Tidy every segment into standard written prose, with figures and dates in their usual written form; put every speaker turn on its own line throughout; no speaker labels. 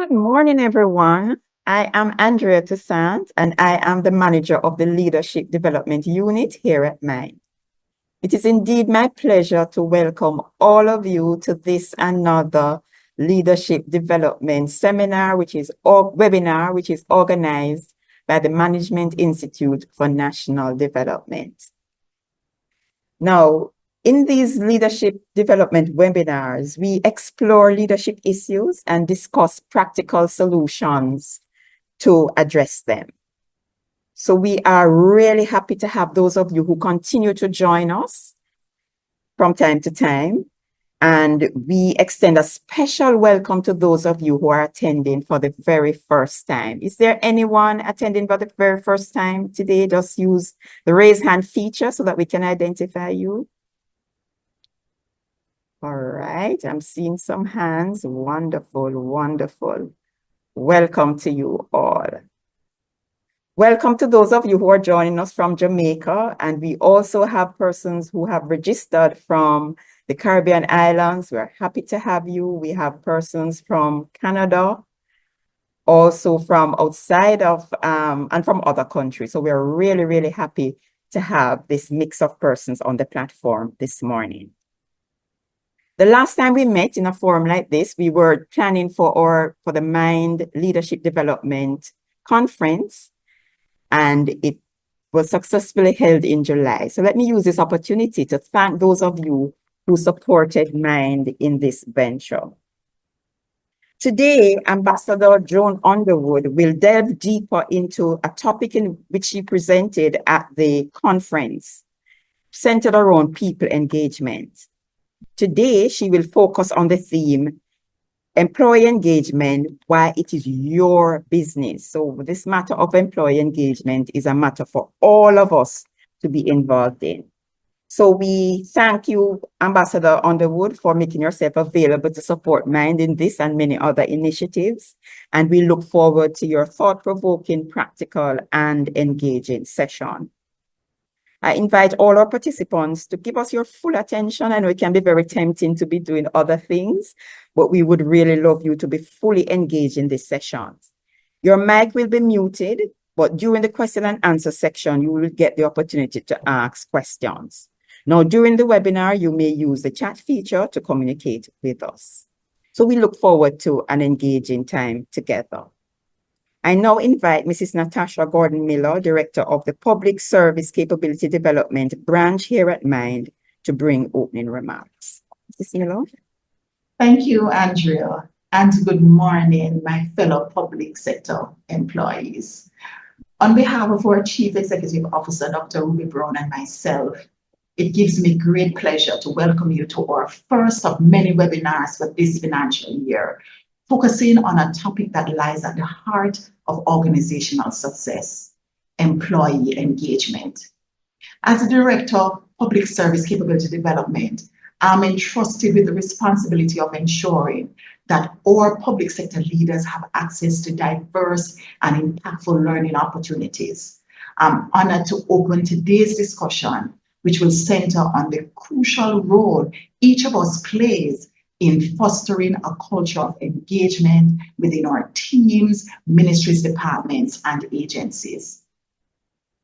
Good morning, everyone. I am Andrea Toussaint, and I am the manager of the Leadership Development Unit here at Mind. It is indeed my pleasure to welcome all of you to this another leadership development seminar, webinar, which is organized by the Management Institute for National Development. Now, in these leadership development webinars, we explore leadership issues and discuss practical solutions to address them. So we are really happy to have those of you who continue to join us from time to time. And we extend a special welcome to those of you who are attending for the very first time. Is there anyone attending for the very first time today? Just use the raise hand feature so that we can identify you. All right, I'm seeing some hands. Wonderful, wonderful. Welcome to you all. Welcome to those of you who are joining us from Jamaica, and we also have persons who have registered from the Caribbean islands. We're happy to have you. We have persons from Canada, also from outside of, and from other countries. So we're really, really happy to have this mix of persons on the platform this morning. The last time we met in a forum like this, we were planning for the Mind Leadership Development Conference, and it was successfully held in July. So let me use this opportunity to thank those of you who supported Mind in this venture. Today, Ambassador Joan Underwood will delve deeper into a topic in which she presented at the conference, centered around people engagement. Today, she will focus on the theme, employee engagement, why it is your business. So this matter of employee engagement is a matter for all of us to be involved in. So we thank you, Ambassador Underwood, for making yourself available to support Mind in this and many other initiatives. And we look forward to your thought-provoking, practical, and engaging session. I invite all our participants to give us your full attention. I know it can be very tempting to be doing other things, but we would really love you to be fully engaged in this session. Your mic will be muted, but during the question and answer section, you will get the opportunity to ask questions. Now, during the webinar, you may use the chat feature to communicate with us. So we look forward to an engaging time together. I now invite Mrs. Natasha Gordon-Miller, Director of the Public Service Capability Development Branch here at Mind, to bring opening remarks. Mrs. Miller?
Thank you, Andrea, and good morning, my fellow public sector employees. On behalf of our Chief Executive Officer, Dr. Ruby Brown, and myself, it gives me great pleasure to welcome you to our first of many webinars for this financial year, focusing on a topic that lies at the heart of organizational success, employee engagement. As a Director of Public Service Capability Development, I'm entrusted with the responsibility of ensuring that our public sector leaders have access to diverse and impactful learning opportunities. I'm honored to open today's discussion, which will center on the crucial role each of us plays in fostering a culture of engagement within our teams, ministries, departments, and agencies.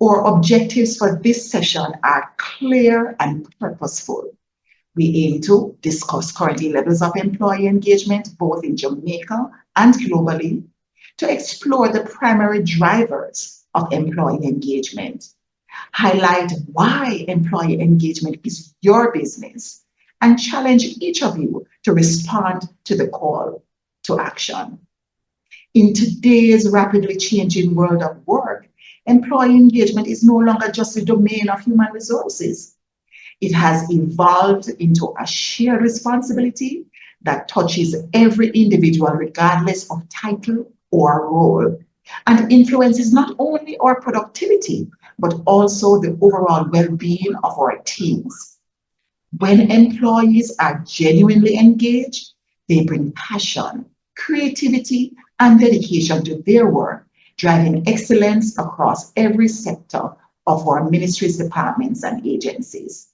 Our objectives for this session are clear and purposeful. We aim to discuss current levels of employee engagement, both in Jamaica and globally, to explore the primary drivers of employee engagement, highlight why employee engagement is your business, and challenge each of you to respond to the call to action. In today's rapidly changing world of work, employee engagement is no longer just the domain of human resources. It has evolved into a shared responsibility that touches every individual regardless of title or role, and influences not only our productivity, but also the overall well-being of our teams. When employees are genuinely engaged, they bring passion, creativity, and dedication to their work, driving excellence across every sector of our ministries, departments, and agencies.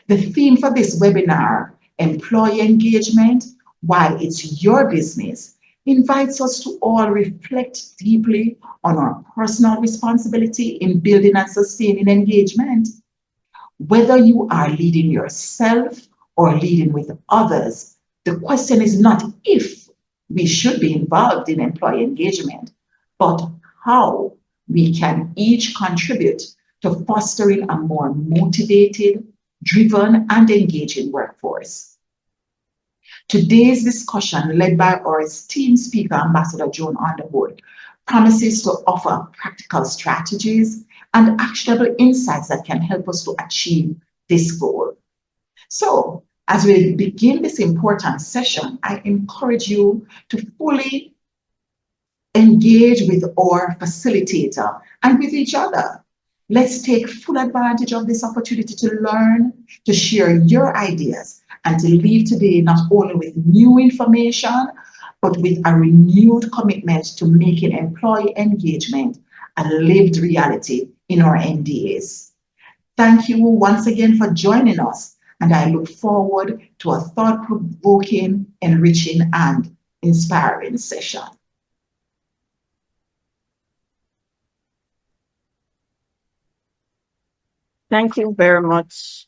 The theme for this webinar, Employee Engagement, Why It's Your Business, invites us to all reflect deeply on our personal responsibility in building and sustaining engagement. Whether you are leading yourself or leading with others, the question is not if we should be involved in employee engagement, but how we can each contribute to fostering a more motivated, driven, and engaging workforce. Today's discussion, led by our esteemed speaker, Ambassador Joan Underwood, promises to offer practical strategies and actionable insights that can help us to achieve this goal. So, as we begin this important session, I encourage you to fully engage with our facilitator and with each other. Let's take full advantage of this opportunity to learn, to share your ideas, and to leave today not only with new information, but with a renewed commitment to making employee engagement a lived reality in our NDAs. Thank you once again for joining us, and I look forward to a thought-provoking, enriching, and inspiring session.
Thank you very much,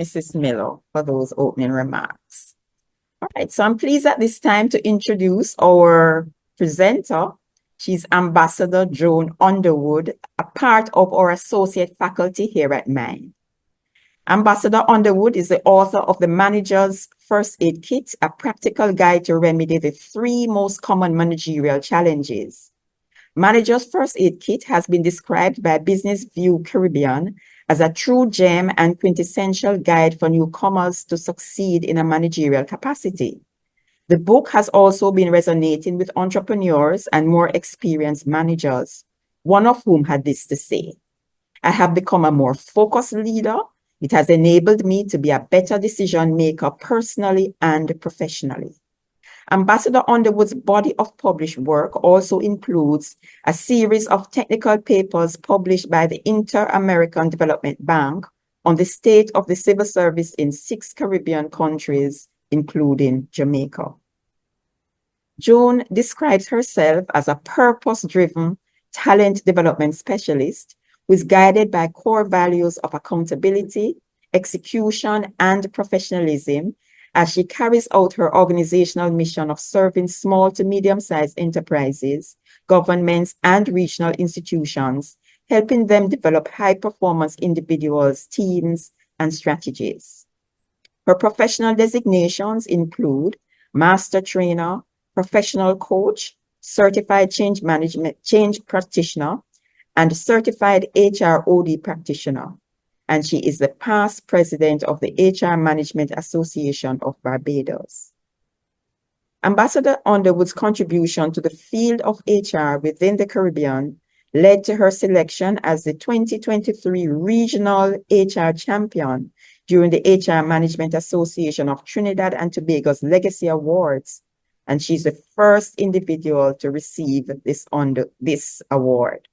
Mrs. Miller, for those opening remarks. All right, so I'm pleased at this time to introduce our presenter. She's Ambassador Joan Underwood, a part of our associate faculty here at Maine. Ambassador Underwood is the author of The Manager's First Aid Kit, a practical guide to remedy the 3 most common managerial challenges. Manager's First Aid Kit has been described by Business View Caribbean as a true gem and quintessential guide for newcomers to succeed in a managerial capacity. The book has also been resonating with entrepreneurs and more experienced managers, one of whom had this to say: "I have become a more focused leader. It has enabled me to be a better decision maker personally and professionally." Ambassador Underwood's body of published work also includes a series of technical papers published by the Inter-American Development Bank on the state of the civil service in 6 Caribbean countries, including Jamaica. Joan describes herself as a purpose-driven talent development specialist who is guided by core values of accountability, execution, and professionalism as she carries out her organizational mission of serving small to medium-sized enterprises, governments, and regional institutions, helping them develop high-performance individuals, teams, and strategies. Her professional designations include Master Trainer, Professional Coach, Certified Change Practitioner, and Certified HROD Practitioner. And she is the past president of the HR Management Association of Barbados. Ambassador Underwood's contribution to the field of HR within the Caribbean led to her selection as the 2023 Regional HR Champion during the HR Management Association of Trinidad and Tobago's Legacy Awards, and she's the first individual to receive this award.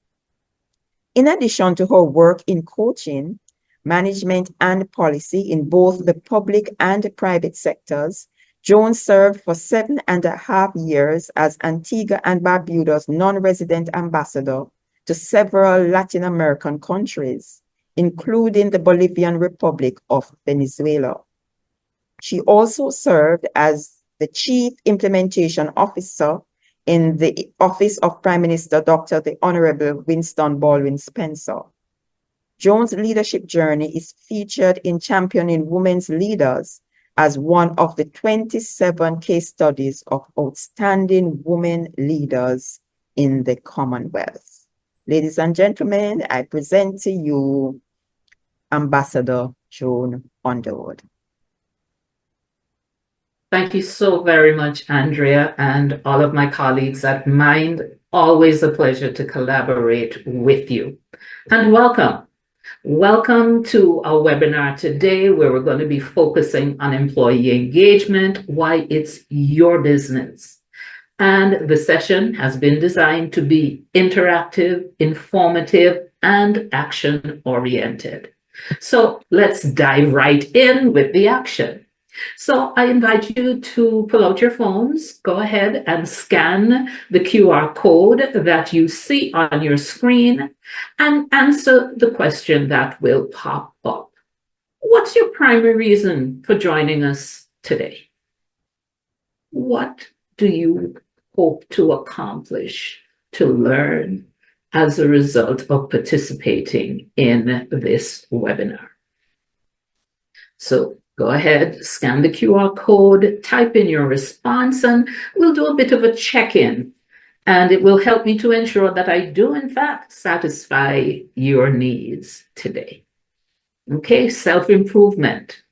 In addition to her work in coaching, management, and policy in both the public and private sectors, Joan served for 7.5 years as Antigua and Barbuda's non-resident ambassador to several Latin American countries, including the Bolivian Republic of Venezuela. She also served as the Chief Implementation Officer in the Office of Prime Minister Dr. the Honorable Winston Baldwin Spencer. Joan's leadership journey is featured in Championing Women's Leaders as one of the 27 case studies of outstanding women leaders in the Commonwealth. Ladies and gentlemen, I present to you Ambassador Joan Underwood.
Thank you so very much, Andrea, and all of my colleagues at Mind. Always a pleasure to collaborate with you. And welcome. Welcome to our webinar today, where we're going to be focusing on employee engagement, why it's your business. And the session has been designed to be interactive, informative, and action-oriented. So let's dive right in with the action. So I invite you to pull out your phones, go ahead and scan the QR code that you see on your screen and answer the question that will pop up. What's your primary reason for joining us today? What do you hope to accomplish, to learn as a result of participating in this webinar? So go ahead, scan the QR code, type in your response, and we'll do a bit of a check-in. And it will help me to ensure that I do, in fact, satisfy your needs today. Okay, self-improvement.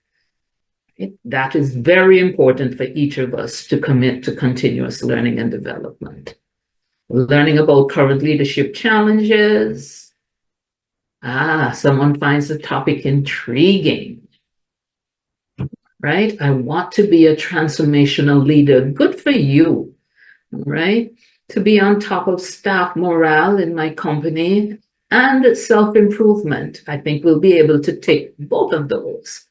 That is very important for each of us to commit to continuous learning and development. Learning about current leadership challenges. Someone finds the topic intriguing. Right? I want to be a transformational leader. Good for you, right? To be on top of staff morale in my company and self-improvement. I think we'll be able to take both of those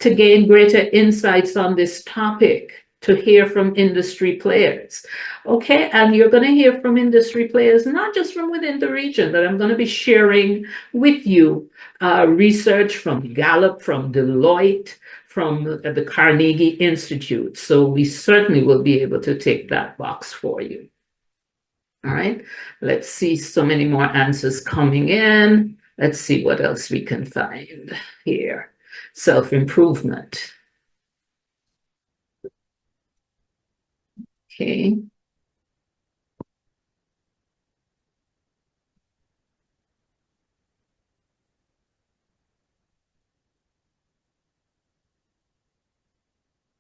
to gain greater insights on this topic, to hear from industry players. Okay, and you're going to hear from industry players, not just from within the region, but I'm going to be sharing with you research from Gallup, from Deloitte, from the Carnegie Institute. So we certainly will be able to tick that box for you. All right, let's see so many more answers coming in. Let's see what else we can find here. Self-improvement. Okay.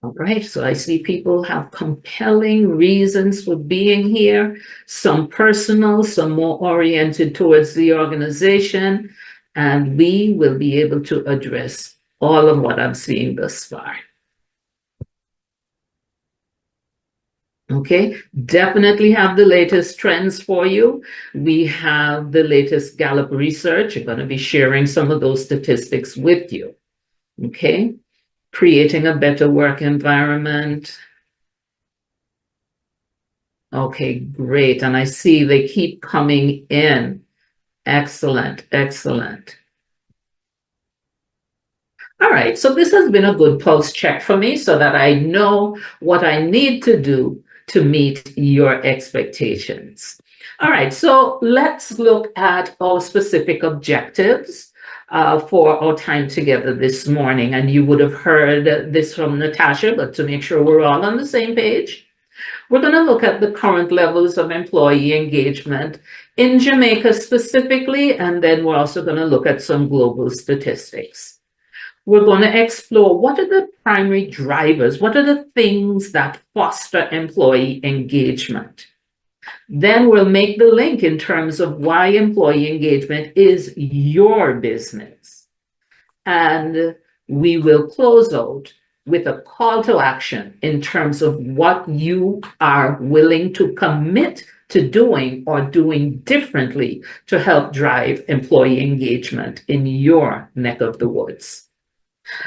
All right, so I see people have compelling reasons for being here, some personal, some more oriented towards the organization, and we will be able to address all of what I'm seeing thus far. Okay, definitely have the latest trends for you. We have the latest Gallup research. I'm going to be sharing some of those statistics with you. Okay, creating a better work environment. Okay, great. And I see they keep coming in. Excellent, excellent. All right, so this has been a good pulse check for me so that I know what I need to do to meet your expectations. All right, so let's look at our specific objectives for our time together this morning. And you would have heard this from Natasha, but to make sure we're all on the same page, we're going to look at the current levels of employee engagement in Jamaica specifically, and then we're also going to look at some global statistics. We're going to explore what are the primary drivers, what are the things that foster employee engagement. Then we'll make the link in terms of why employee engagement is your business. And we will close out with a call to action in terms of what you are willing to commit to doing or doing differently to help drive employee engagement in your neck of the woods.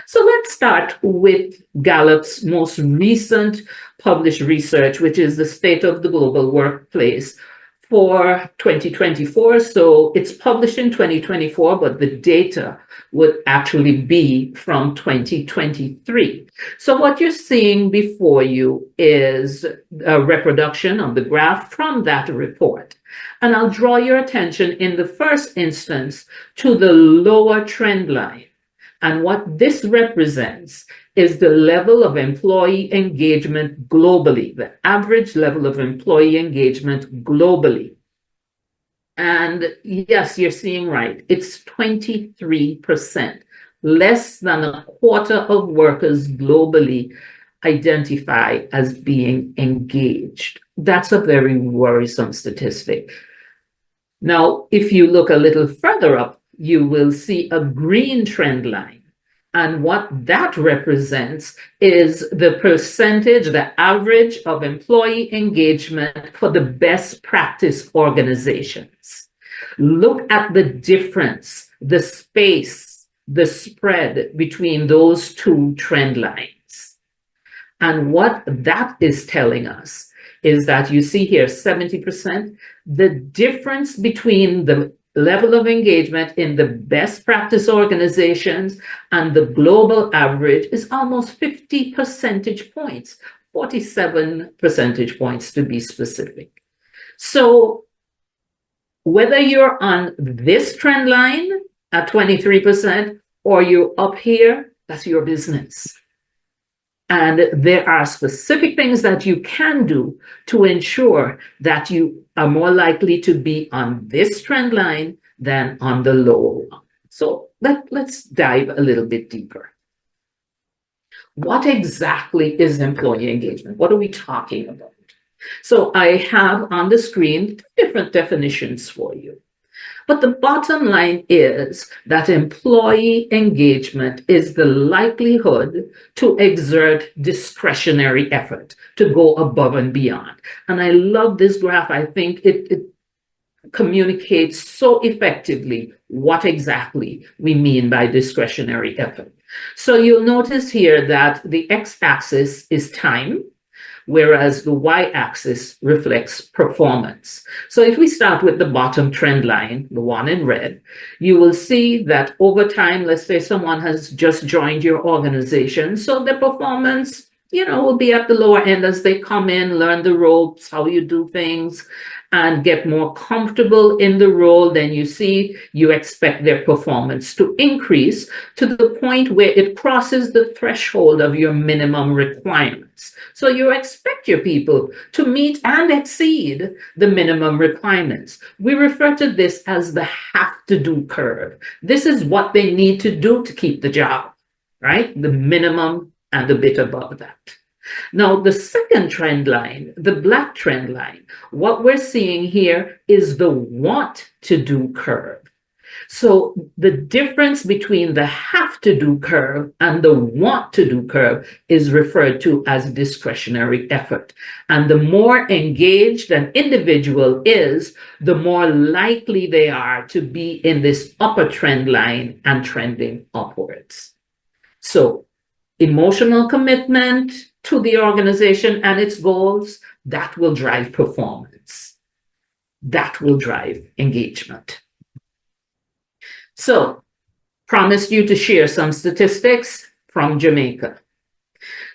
So let's start with Gallup's most recent published research, which is the State of the Global Workplace for 2024. So it's published in 2024, but the data would actually be from 2023. So what you're seeing before you is a reproduction of the graph from that report. And I'll draw your attention in the first instance to the lower trend line. And what this represents is the level of employee engagement globally, the average level of employee engagement globally. And yes, you're seeing right, it's 23%. Less than a quarter of workers globally identify as being engaged. That's a very worrisome statistic. Now, if you look a little further up, you will see a green trend line. And what that represents is the percentage, the average of employee engagement for the best practice organizations. Look at the difference, the space, the spread between those two trend lines. And what that is telling us is that you see here 70%, the difference between the level of engagement in the best practice organizations and the global average is almost 50 percentage points, 47 percentage points to be specific. So whether you're on this trend line at 23% or you're up here, that's your business. And there are specific things that you can do to ensure that you are more likely to be on this trend line than on the lower one. So let's dive a little bit deeper. What exactly is employee engagement? What are we talking about? So I have on the screen different definitions for you. But the bottom line is that employee engagement is the likelihood to exert discretionary effort, to go above and beyond. And I love this graph. I think it communicates so effectively what exactly we mean by discretionary effort. So you'll notice here that the x-axis is time, whereas the y-axis reflects performance. So if we start with the bottom trend line, the one in red, you will see that over time, let's say someone has just joined your organization, so their performance, will be at the lower end as they come in, learn the ropes, how you do things, and get more comfortable in the role. Then you expect their performance to increase to the point where it crosses the threshold of your minimum requirements. So you expect your people to meet and exceed the minimum requirements. We refer to this as the have to do curve. This is what they need to do to keep the job, right? The minimum and a bit above that. Now, the second trend line, the black trend line, what we're seeing here is the want to do curve. So the difference between the have to do curve and the want to do curve is referred to as discretionary effort. And the more engaged an individual is, the more likely they are to be in this upper trend line and trending upwards. So emotional commitment to the organization and its goals, that will drive performance. That will drive engagement. So, promised you to share some statistics from Jamaica.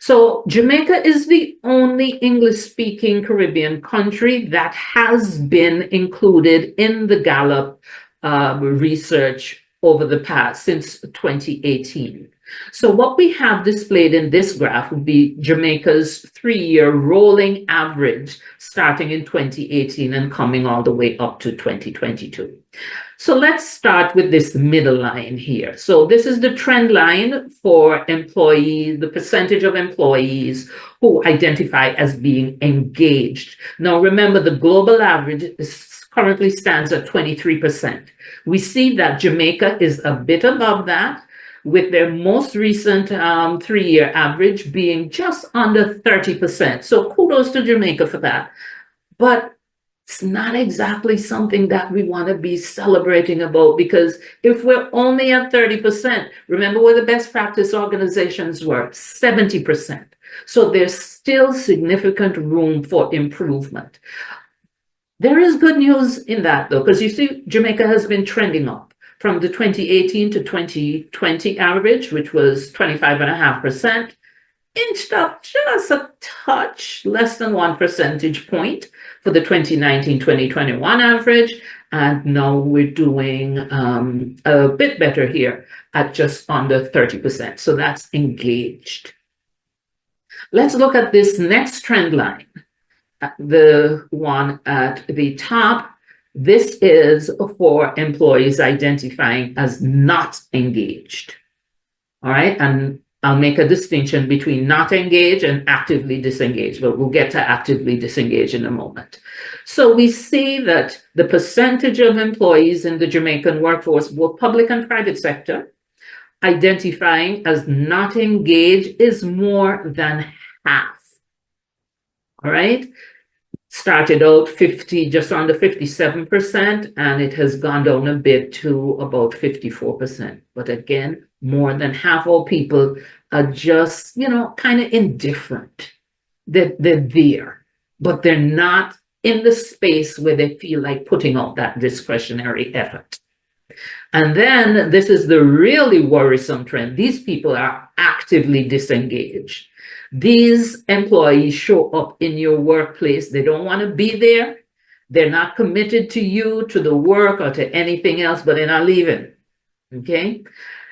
So, Jamaica is the only English-speaking Caribbean country that has been included in the Gallup research over the past, since 2018. So what we have displayed in this graph would be Jamaica's 3-year rolling average starting in 2018 and coming all the way up to 2022. So let's start with this middle line here. So this is the trend line for employees, the percentage of employees who identify as being engaged. Now remember, the global average currently stands at 23%. We see that Jamaica is a bit above that, with their most recent 3-year average being just under 30%. So kudos to Jamaica for that. But it's not exactly something that we want to be celebrating about, because if we're only at 30%, remember where the best practice organizations were, 70%. So there's still significant room for improvement. There is good news in that, though, because you see Jamaica has been trending up from the 2018 to 2020 average, which was 25.5%, inched up just a touch, less than 1 percentage point for the 2019-2021 average. And now we're doing a bit better here at just under 30%. So that's engaged. Let's look at this next trend line, the one at the top. This is for employees identifying as not engaged. All right, and I'll make a distinction between not engaged and actively disengaged, but we'll get to actively disengaged in a moment. So we see that the percentage of employees in the Jamaican workforce, both public and private sector, identifying as not engaged is more than half. All right. Started out just under 57%, and it has gone down a bit to about 54%. But again, more than half of people are just, kind of indifferent. They're there, but they're not in the space where they feel like putting out that discretionary effort. And then this is the really worrisome trend. These people are actively disengaged. These employees show up in your workplace. They don't want to be there. They're not committed to you, to the work, or to anything else, but they're not leaving. Okay?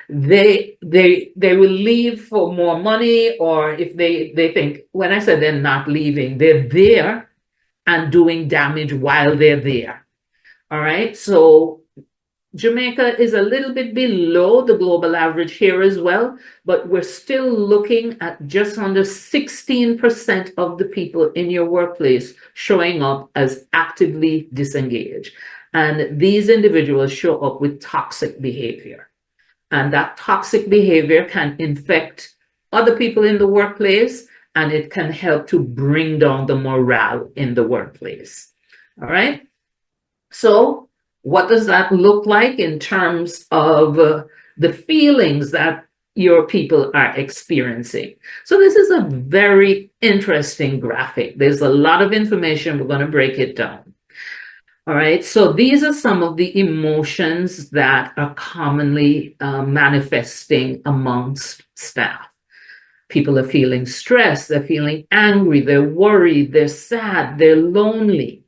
They will leave for more money, or if they think, when I said they're not leaving, they're there and doing damage while they're there. All right. So Jamaica is a little bit below the global average here as well, but we're still looking at just under 16% of the people in your workplace showing up as actively disengaged. And these individuals show up with toxic behavior. And that toxic behavior can infect other people in the workplace, and it can help to bring down the morale in the workplace. All right. So what does that look like in terms of the feelings that your people are experiencing? So this is a very interesting graphic. There's a lot of information. We're going to break it down. All right, so these are some of the emotions that are commonly manifesting amongst staff. People are feeling stressed, they're feeling angry, they're worried, they're sad, they're lonely.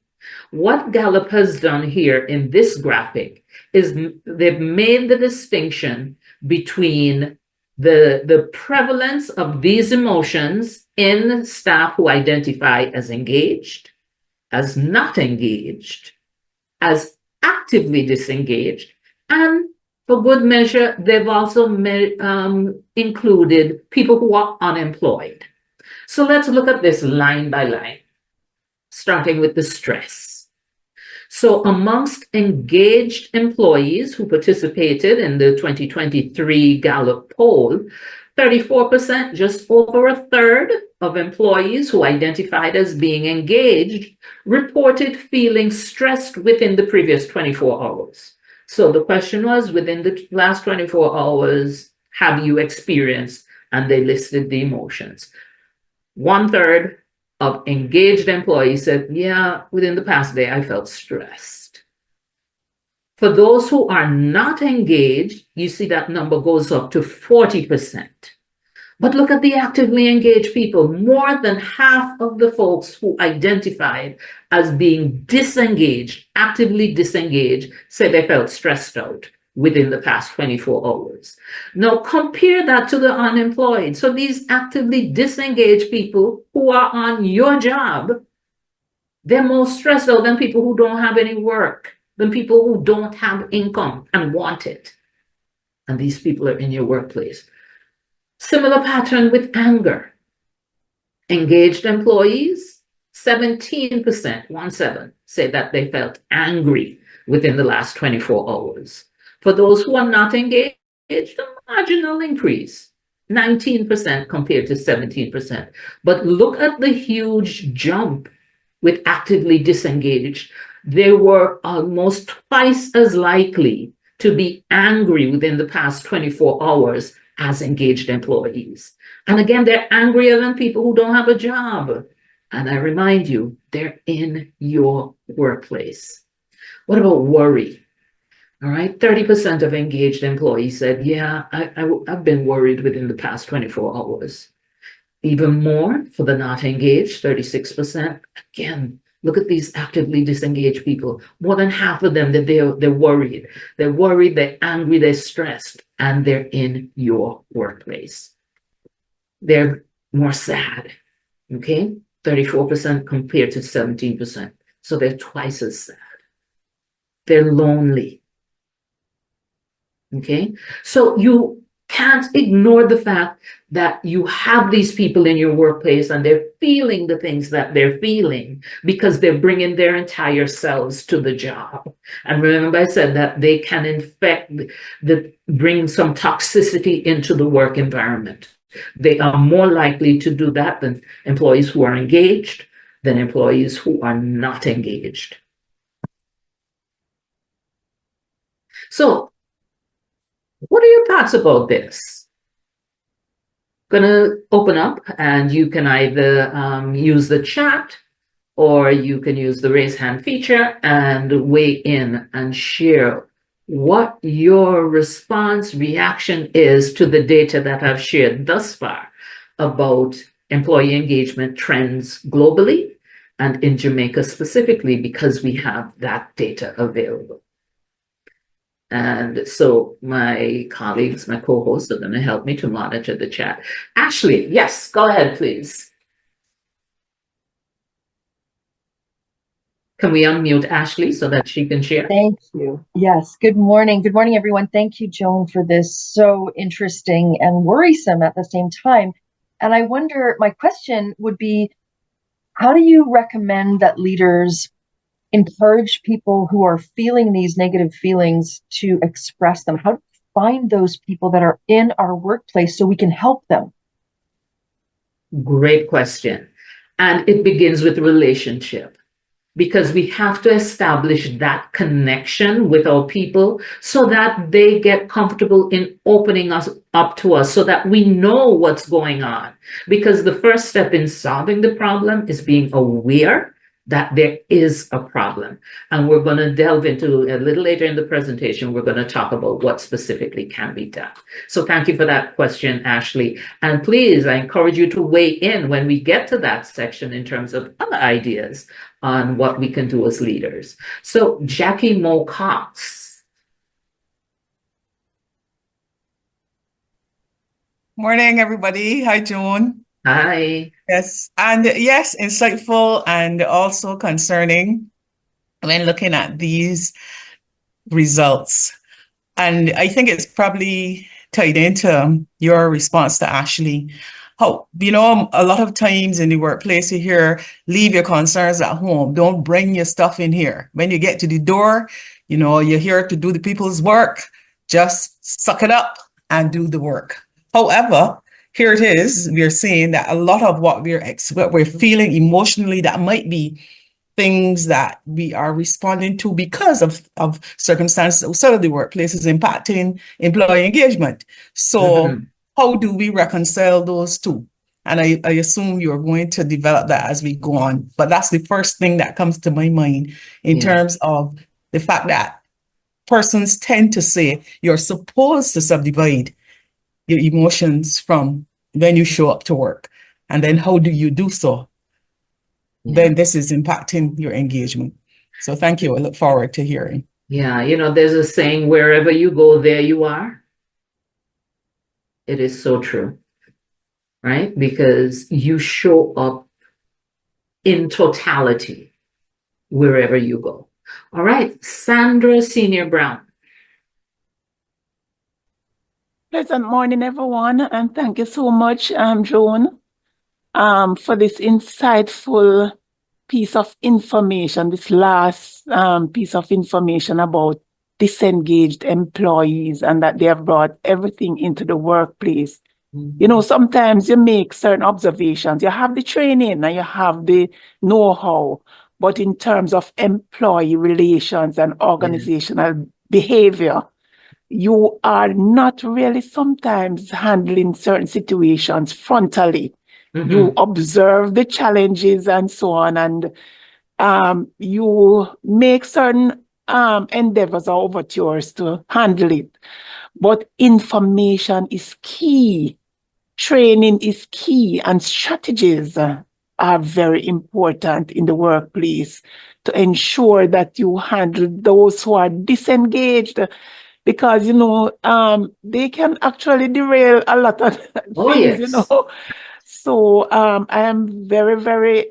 What Gallup has done here in this graphic is they've made the distinction between the prevalence of these emotions in staff who identify as engaged, as not engaged, as actively disengaged, and for good measure, they've also included people who are unemployed. So let's look at this line by line, starting with the stress. So amongst engaged employees who participated in the 2023 Gallup poll, 34%, just over a third of employees who identified as being engaged, reported feeling stressed within the previous 24 hours. So the question was, within the last 24 hours, have you experienced? And they listed the emotions. 1/3 of engaged employees said, yeah, within the past day, I felt stressed. For those who are not engaged, you see that number goes up to 40%. But look at the actively engaged people. More than half of the folks who identified as being disengaged, actively disengaged, said they felt stressed out within the past 24 hours. Now compare that to the unemployed. So these actively disengaged people who are on your job, they're more stressed out than people who don't have any work, than people who don't have income and want it. And these people are in your workplace. Similar pattern with anger. Engaged employees, 17%, 17, say that they felt angry within the last 24 hours. For those who are not engaged, a marginal increase, 19% compared to 17%. But look at the huge jump with actively disengaged. They were almost twice as likely to be angry within the past 24 hours as engaged employees. And again, they're angrier than people who don't have a job. And I remind you, they're in your workplace. What about worry? All right, 30% of engaged employees said, yeah, I've been worried within the past 24 hours. Even more for the not engaged, 36%. Again, look at these actively disengaged people. More than half of them, they're worried. They're worried, they're angry, they're stressed, and they're in your workplace. They're more sad, okay? 34% compared to 17%. So they're twice as sad. They're lonely, okay? So you can't ignore the fact that you have these people in your workplace and they're feeling the things that they're feeling because they're bringing their entire selves to the job. And remember I said that they can infect, bring some toxicity into the work environment. They are more likely to do that than employees who are engaged, than employees who are not engaged. So what are your thoughts about this? gonna open up, and you can either use the chat, or you can use the raise hand feature and weigh in and share what your response reaction is to the data that I've shared thus far about employee engagement trends globally and in Jamaica specifically, because we have that data available. And so my colleagues, my co-hosts are going to help me to monitor the chat. Ashley, yes, go ahead, please. Can we unmute Ashley so that she can share?
Thank you. Yes. Good morning. Good morning, everyone. Thank you, Joan, for this so interesting and worrisome at the same time. And I wonder, my question would be, how do you recommend that leaders encourage people who are feeling these negative feelings to express them? How do we find those people that are in our workplace so we can help them?
Great question. And it begins with relationship, because we have to establish that connection with our people so that they get comfortable in opening us up to us, so that we know what's going on. Because the first step in solving the problem is being aware that there is a problem. And we're going to delve into, a little later in the presentation, we're going to talk about what specifically can be done. So thank you for that question, Ashley. And please, I encourage you to weigh in when we get to that section in terms of other ideas on what we can do as leaders. So Jackie Mo Cox.
Morning, everybody. Hi, Joan.
Hi.
Yes, and yes, insightful and also concerning when looking at these results. And I think it's probably tied into your response to Ashley. How, a lot of times in the workplace, you hear, leave your concerns at home. Don't bring your stuff in here. When you get to the door, you're here to do the people's work. Just suck it up and do the work. However, here it is, we're seeing that a lot of what we're feeling emotionally, that might be things that we are responding to because of circumstances outside of the workplace is impacting employee engagement. So how do we reconcile those two? And I assume you're going to develop that as we go on. But that's the first thing that comes to my mind in terms of the fact that persons tend to say you're supposed to subdivide your emotions from when you show up to work. And then how do you do so? Then this is impacting your engagement. So thank you. I look forward to hearing.
Yeah, there's a saying, wherever you go, there you are. It is so true, right? Because you show up in totality wherever you go. All right, Sandra Senior Brown.
Pleasant morning, everyone, and thank you so much, Joan, for this insightful piece of information, this last piece of information about disengaged employees and that they have brought everything into the workplace. Sometimes you make certain observations. You have the training and you have the know-how, but in terms of employee relations and organizational behavior, you are not really sometimes handling certain situations frontally. You observe the challenges and so on, and you make certain endeavors or overtures to handle it. But information is key. Training is key, and strategies are very important in the workplace to ensure that you handle those who are disengaged, because they can actually derail a lot of things. So I am very, very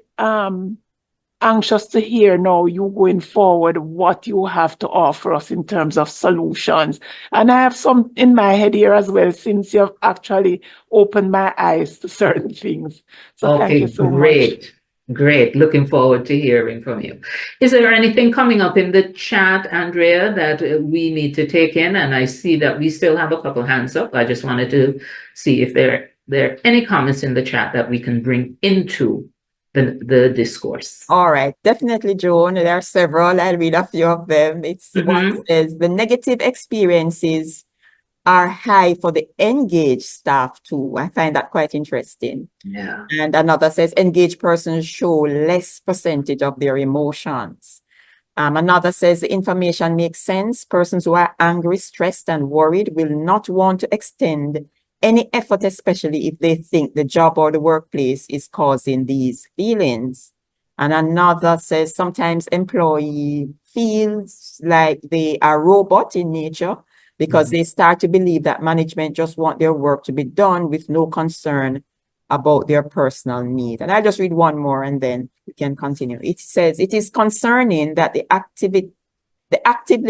anxious to hear now you going forward what you have to offer us in terms of solutions. And I have some in my head here as well, since you've actually opened my eyes to certain things. So thank you so much.
Great. Looking forward to hearing from you. Is there anything coming up in the chat, Andrea, that we need to take in? And I see that we still have a couple hands up. I just wanted to see if there are any comments in the chat that we can bring into the discourse.
All right, definitely, Joan. There are several. I'll read a few of them. It's one says the negative experiences are high for the engaged staff too. I find that quite interesting.
Yeah.
And another says engaged persons show less percentage of their emotions. Another says the information makes sense. Persons who are angry, stressed, and worried will not want to extend any effort, especially if they think the job or the workplace is causing these feelings. And another says sometimes employee feels like they are robot in nature because they start to believe that management just want their work to be done with no concern about their personal need. And I'll just read one more and then we can continue. It says, it is concerning that the actively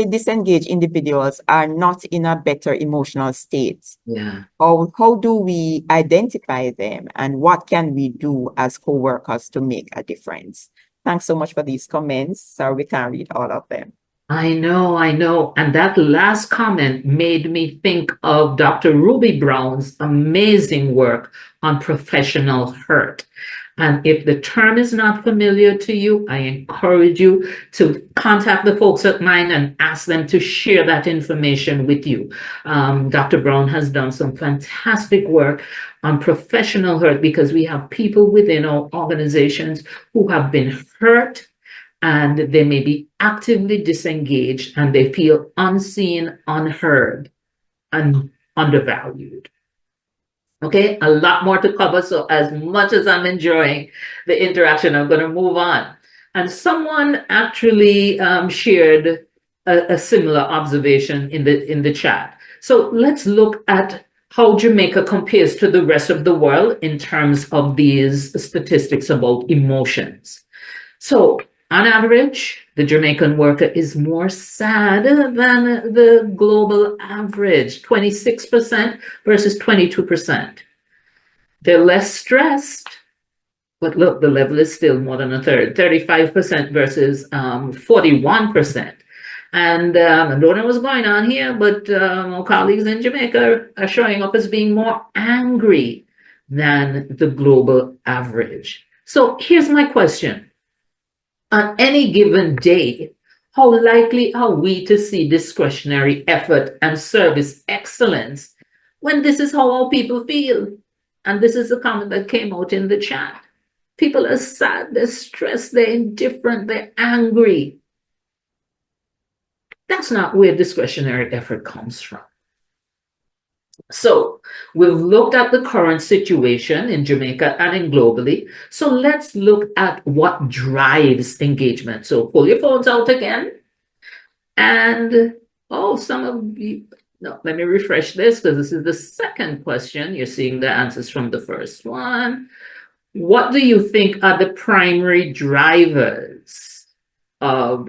disengaged individuals are not in a better emotional state.
Yeah.
How do we identify them and what can we do as co-workers to make a difference? Thanks so much for these comments. Sorry, we can't read all of them.
I know. And that last comment made me think of Dr. Ruby Brown's amazing work on professional hurt. And if the term is not familiar to you, I encourage you to contact the folks at Mind and ask them to share that information with you. Dr. Brown has done some fantastic work on professional hurt because we have people within our organizations who have been hurt and they may be actively disengaged and they feel unseen, unheard, and undervalued. Okay, a lot more to cover. So as much as I'm enjoying the interaction, I'm going to move on. And someone actually shared a similar observation in the chat. So let's look at how Jamaica compares to the rest of the world in terms of these statistics about emotions. So on average, the Jamaican worker is more sad than the global average, 26% versus 22%. They're less stressed, but look, the level is still more than a third, 35% versus 41%. And I don't know what's going on here, but our colleagues in Jamaica are showing up as being more angry than the global average. So here's my question. On any given day, how likely are we to see discretionary effort and service excellence when this is how our people feel? And this is the comment that came out in the chat. People are sad, they're stressed, they're indifferent, they're angry. That's not where discretionary effort comes from. So we've looked at the current situation in Jamaica and in globally. So let's look at what drives engagement. So pull your phones out again. And some of you, no, let me refresh this because this is the second question. You're seeing the answers from the first one. What do you think are the primary drivers of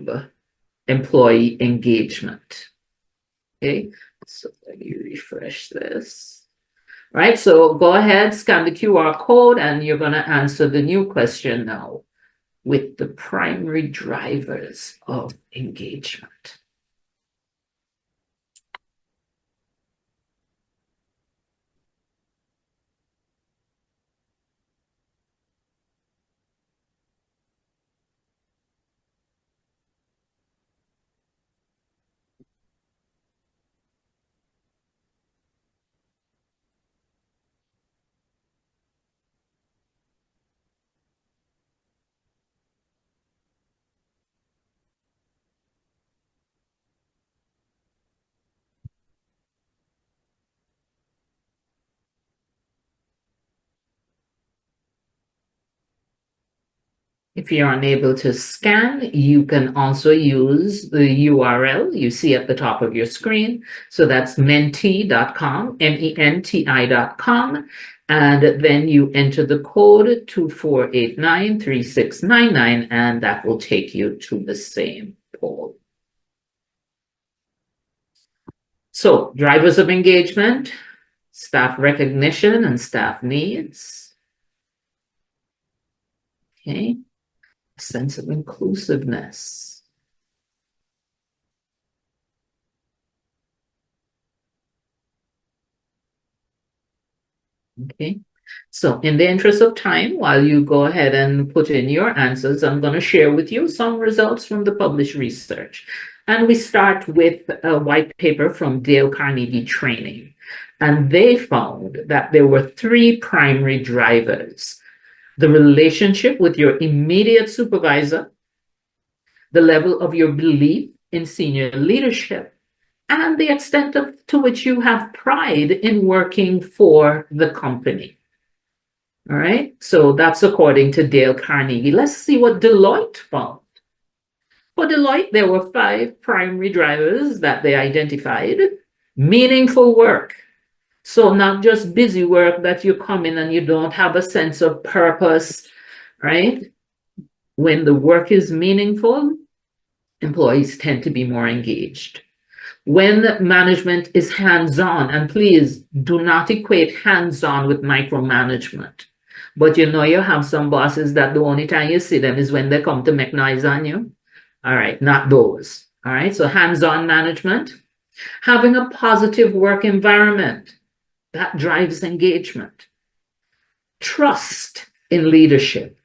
employee engagement? Okay. So let me refresh this. Right, so go ahead, scan the QR code, and you're going to answer the new question now with the primary drivers of engagement. If you're unable to scan, you can also use the URL you see at the top of your screen. So that's menti.com, menti.com. And then you enter the code 24893699, and that will take you to the same poll. So drivers of engagement, staff recognition and staff needs. Okay. Sense of inclusiveness. Okay, so in the interest of time, while you go ahead and put in your answers, I'm going to share with you some results from the published research. And we start with a white paper from Dale Carnegie Training. And they found that there were three primary drivers: the relationship with your immediate supervisor, the level of your belief in senior leadership, and the extent to which you have pride in working for the company. All right, so that's according to Dale Carnegie. Let's see what Deloitte found. For Deloitte, there were 5 primary drivers that they identified. Meaningful work. So not just busy work that you come in and you don't have a sense of purpose, right? When the work is meaningful, employees tend to be more engaged. When management is hands-on, and please do not equate hands-on with micromanagement. But you know, you have some bosses that the only time you see them is when they come to make noise on you. All right, not those. All right, so hands-on management. Having a positive work environment, that drives engagement. Trust in leadership,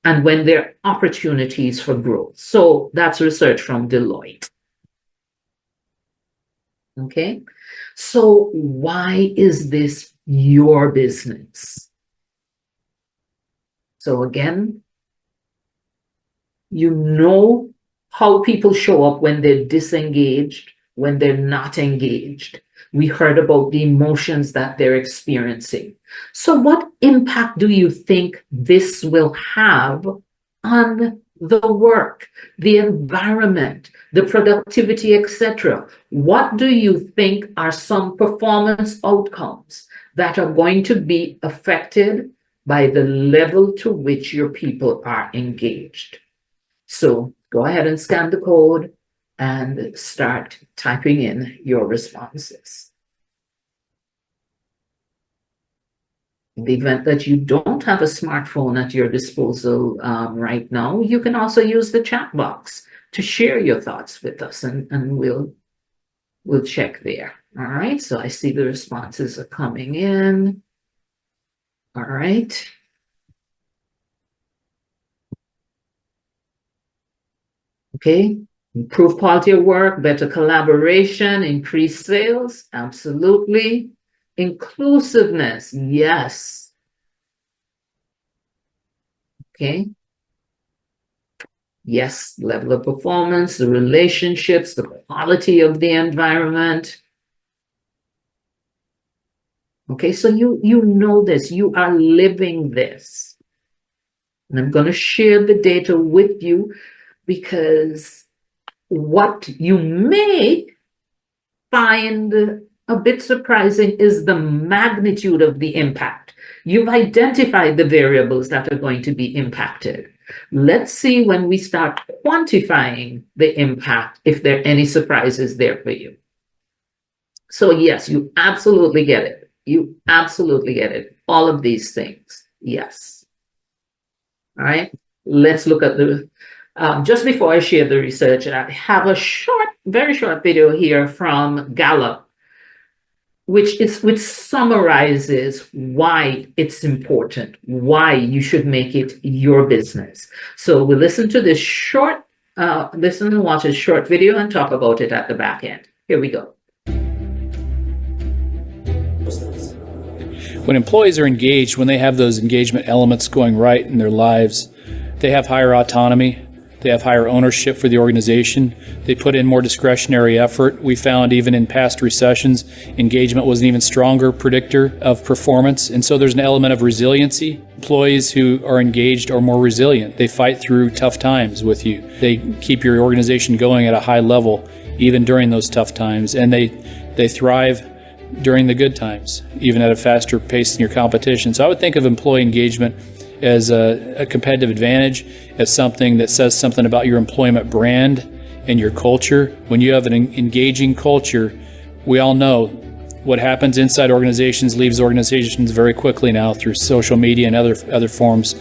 and when there are opportunities for growth. So that's research from Deloitte. Okay, so why is this your business? So again, you know how people show up when they're disengaged, when they're not engaged. We heard about the emotions that they're experiencing. So what impact do you think this will have on the work, the environment, the productivity, etc.? What do you think are some performance outcomes that are going to be affected by the level to which your people are engaged? So go ahead and scan the code and start typing in your responses. In the event that you don't have a smartphone at your disposal right now, you can also use the chat box to share your thoughts with us, and we'll check there. All right, so I see the responses are coming in. All right. Okay, improve quality of work, better collaboration, increase sales, absolutely. Inclusiveness, yes. Okay. Yes, level of performance, the relationships, the quality of the environment. Okay, so you know this, you are living this. And I'm going to share the data with you, because what you may find a bit surprising is the magnitude of the impact. You've identified the variables that are going to be impacted. Let's see, when we start quantifying the impact, if there are any surprises there for you. So yes, you absolutely get it. You absolutely get it. All of these things, yes. All right, let's look at the, just before I share the research, I have a short, very short video here from Gallup, which summarizes why it's important, why you should make it your business. So we'll listen to this short, listen and watch a short video and talk about it at the back end. Here we go.
When employees are engaged, when they have those engagement elements going right in their lives, they have higher autonomy, they have higher ownership for the organization, they put in more discretionary effort. We found even in past recessions, engagement was an even stronger predictor of performance. And so there's an element of resiliency. Employees who are engaged are more resilient. They fight through tough times with you. They keep your organization going at a high level, even during those tough times. And they thrive during the good times, even at a faster pace than your competition. So I would think of employee engagement as a competitive advantage, as something that says something about your employment brand and your culture. When you have an engaging culture, we all know what happens inside organizations leaves organizations very quickly now through social media and other forms.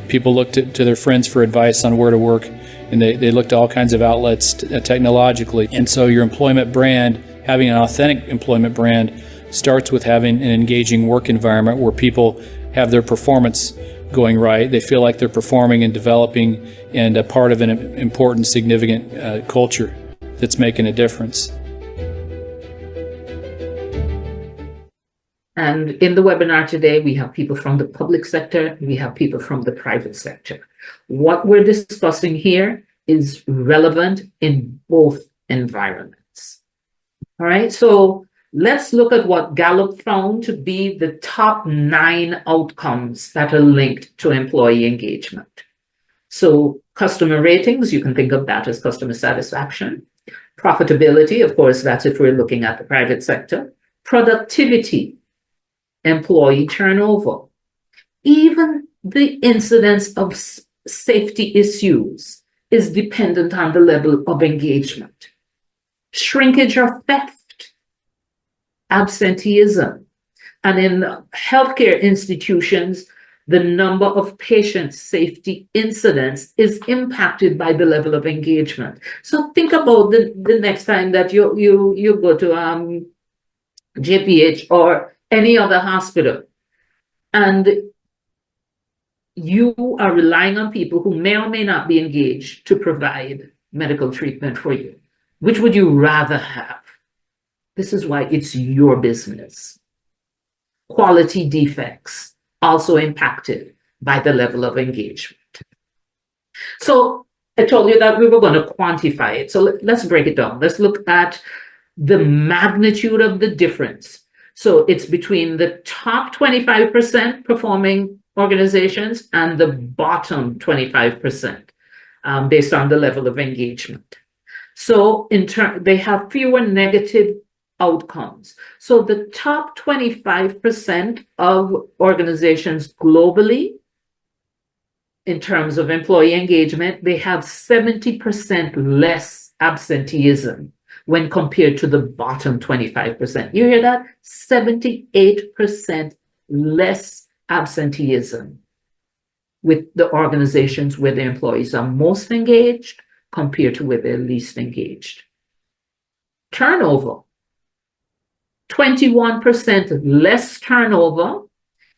People look to their friends for advice on where to work, and they look to all kinds of outlets technologically. And so your employment brand, having an authentic employment brand, starts with having an engaging work environment where people have their performance going right. They feel like they're performing and developing and a part of an important, significant culture. that's making a difference.
And in the webinar today, we have people from the public sector, we have people from the private sector. What we're discussing here is relevant in both environments. All right, so let's look at what Gallup found to be the top 9 outcomes that are linked to employee engagement. So customer ratings, you can think of that as customer satisfaction. Profitability, of course, that's if we're looking at the private sector. Productivity, employee turnover, even the incidence of safety issues is dependent on the level of engagement. Shrinkage or theft, absenteeism, and in healthcare institutions, the number of patient safety incidents is impacted by the level of engagement. So think about the next time that you go to JPH or any other hospital, and you are relying on people who may or may not be engaged to provide medical treatment for you. Which would you rather have? This is why it's your business. Quality defects also impacted by the level of engagement. So I told you that we were going to quantify it. So let's break it down. Let's look at the magnitude of the difference. So it's between the top 25% performing organizations and the bottom 25% based on the level of engagement. So they have fewer negative outcomes. So the top 25% of organizations globally, in terms of employee engagement, they have 70% less absenteeism when compared to the bottom 25%. You hear that? 78% less absenteeism with the organizations where the employees are most engaged compared to where they're least engaged. Turnover, 21% less turnover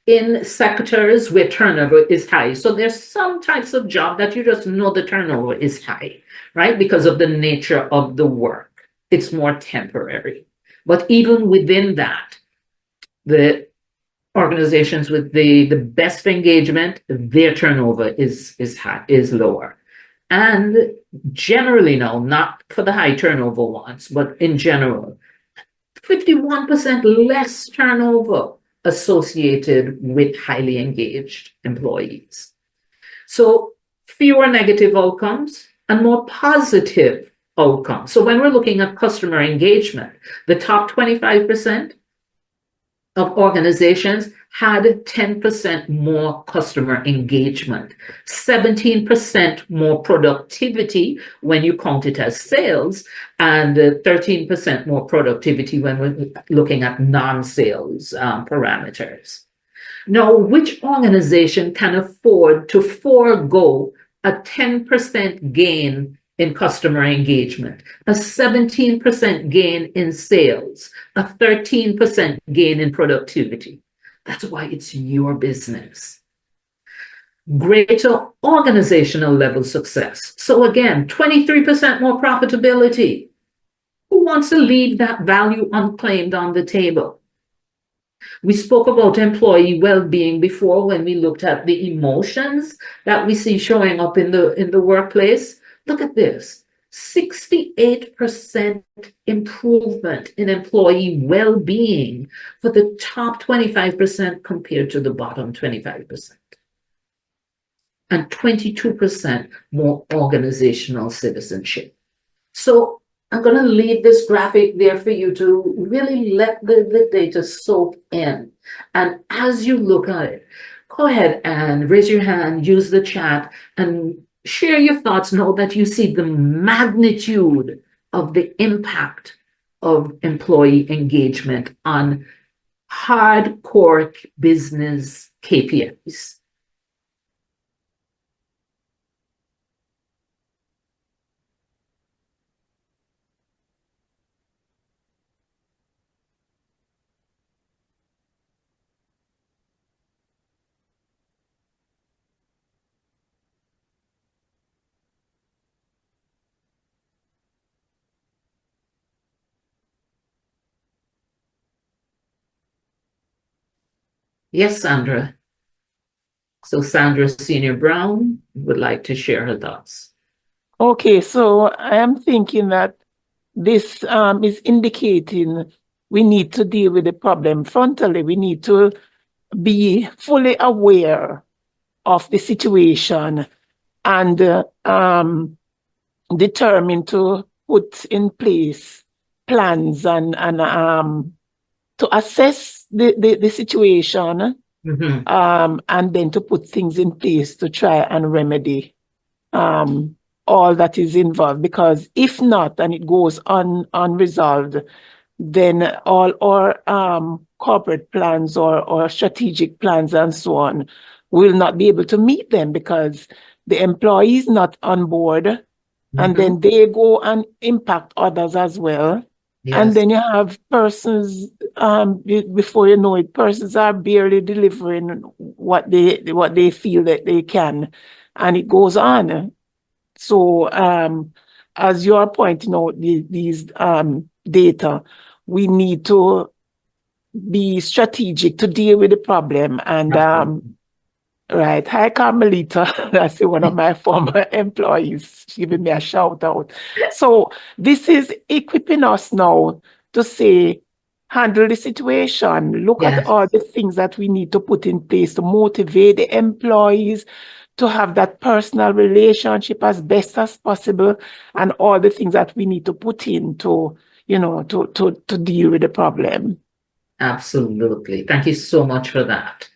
in sectors where turnover is high. So there's some types of job that you just know the turnover is high, right? Because of the nature of the work. It's more temporary. But even within that, the organizations with the best engagement, their turnover is high, is lower. And generally now, not for the high turnover ones, but in general, 51% less turnover associated with highly engaged employees. So fewer negative outcomes and more positive outcomes. So when we're looking at customer engagement, the top 25% of organizations had 10% more customer engagement, 17% more productivity when you count it as sales, and 13% more productivity when we're looking at non-sales parameters. Now, which organization can afford to forego a 10% gain in customer engagement, a 17% gain in sales, a 13% gain in productivity? That's why it's your business. Greater organizational level success. So again, 23% more profitability. Who wants to leave that value unclaimed on the table? We spoke about employee well-being before when we looked at the emotions that we see showing up in the workplace. Look at this, 68% improvement in employee well-being for the top 25% compared to the bottom 25%. And 22% more organizational citizenship. So I'm going to leave this graphic there for you to really let the data soak in. And as you look at it, go ahead and raise your hand, use the chat, and share your thoughts. Know that you see the magnitude of the impact of employee engagement on hardcore business KPIs. Yes, Sandra. So Sandra Senior Brown would like to share her thoughts.
Okay, so I am thinking that this is indicating we need to deal with the problem frontally. We need to be fully aware of the situation and determined to put in place plans and to assess the situation and then to put things in place to try and remedy all that is involved. Because if not, and it goes unresolved, then all our corporate plans or strategic plans and so on will not be able to meet them because the employee is not on board, and then they go and impact others as well. And then you have persons, before you know it, persons are barely delivering what they feel that they can, and it goes on. So, as you're pointing out these data, we need to be strategic to deal with the problem. And right, hi Carmelita, that's one of my former employees. She's giving me a shout out. So this is equipping us now to say, handle the situation, look at all the things that we need to put in place to motivate the employees to have that personal relationship as best as possible, and all the things that we need to put in to, to deal with the problem.
Absolutely. Thank you so much for that.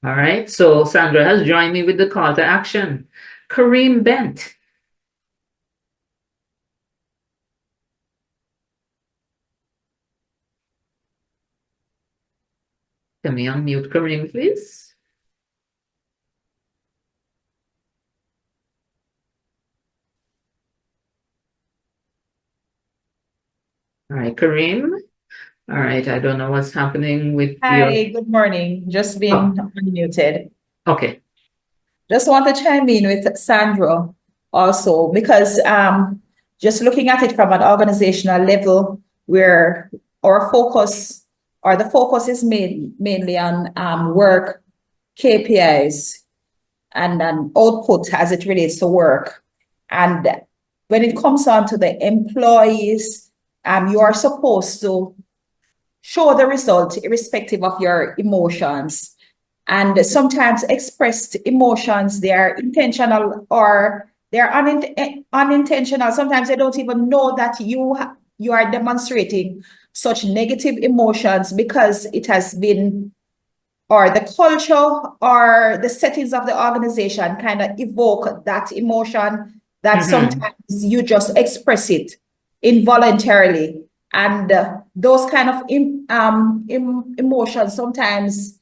All right. So Sandra has joined me with the call to action. Kareem Bent. Can we unmute Kareem, please? All right, Kareem. All right, I don't know what's happening with your...
Hi, good morning. Just been unmuted.
Okay.
Just want to chime in with Sandra also, because just looking at it from an organizational level, where our focus or the focus is mainly on work KPIs and output as it relates to work. And when it comes on to the employees, you are supposed to show the result irrespective of your emotions. And sometimes expressed emotions, they are intentional or they're unintentional. Sometimes they don't even know that you are demonstrating such negative emotions because it has been, or the culture or the settings of the organization kind of evoke that emotion that sometimes you just express it involuntarily. And those kind of emotions, sometimes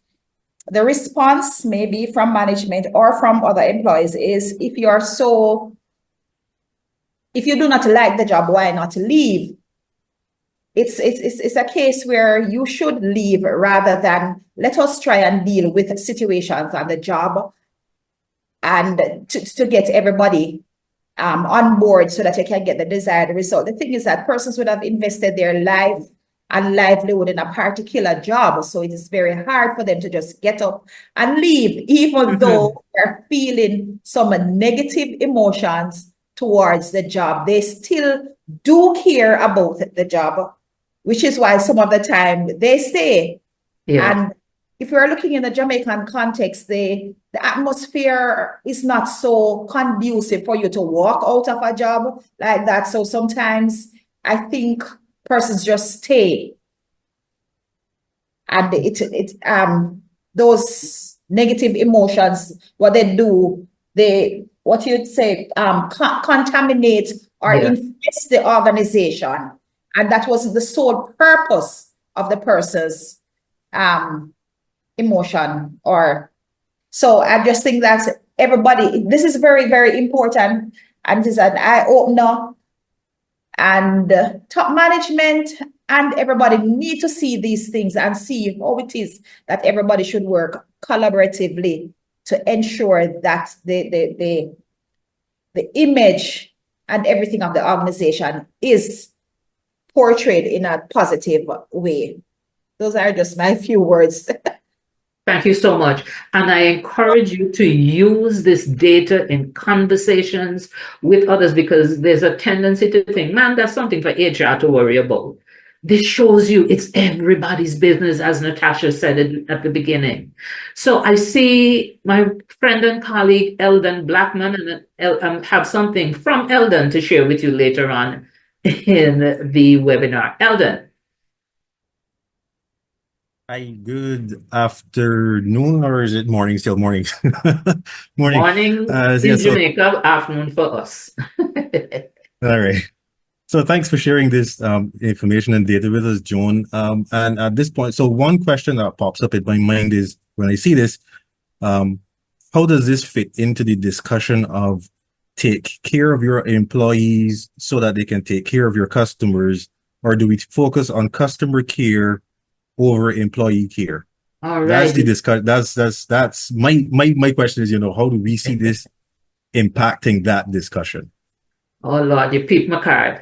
the response maybe from management or from other employees is, if you do not like the job, why not leave? It's a case where you should leave rather than let us try and deal with situations on the job and to get everybody on board so that you can get the desired result. The thing is that persons would have invested their life and livelihood in a particular job. So it is very hard for them to just get up and leave, even though they're feeling some negative emotions towards the job. They still do care about the job, which is why some of the time they stay. And if we're looking in the Jamaican context, the atmosphere is not so conducive for you to walk out of a job like that. So sometimes I think persons just stay. And those negative emotions, what they do, what you'd say, contaminate or infest the organization. And that was the sole purpose of the person's emotion. So I just think that everybody, this is very, very important, and it is an eye-opener, and top management and everybody need to see these things and see how it is that everybody should work collaboratively to ensure that the image and everything of the organization is portrayed in a positive way. Those are just my few words.
Thank you so much. And I encourage you to use this data in conversations with others because there's a tendency to think, man, that's something for HR to worry about. This shows you it's everybody's business, as Natasha said it at the beginning. So I see my friend and colleague, Eldon Blackman, and have something from Eldon to share with you later on in the webinar. Eldon.
Hi, good afternoon, or is it morning? Still morning. Morning.
Morning
Yeah,
in Jamaica, afternoon for us.
all right. So thanks for sharing this information and data with us, Joan. And at this point, so one question that pops up in my mind is when I see this, how does this fit into the discussion of take care of your employees so that they can take care of your customers, or do we focus on customer care over employee care?
All right.
That's the discussion. That's my question is, how do we see this impacting that discussion?
Oh Lord, you picked my card.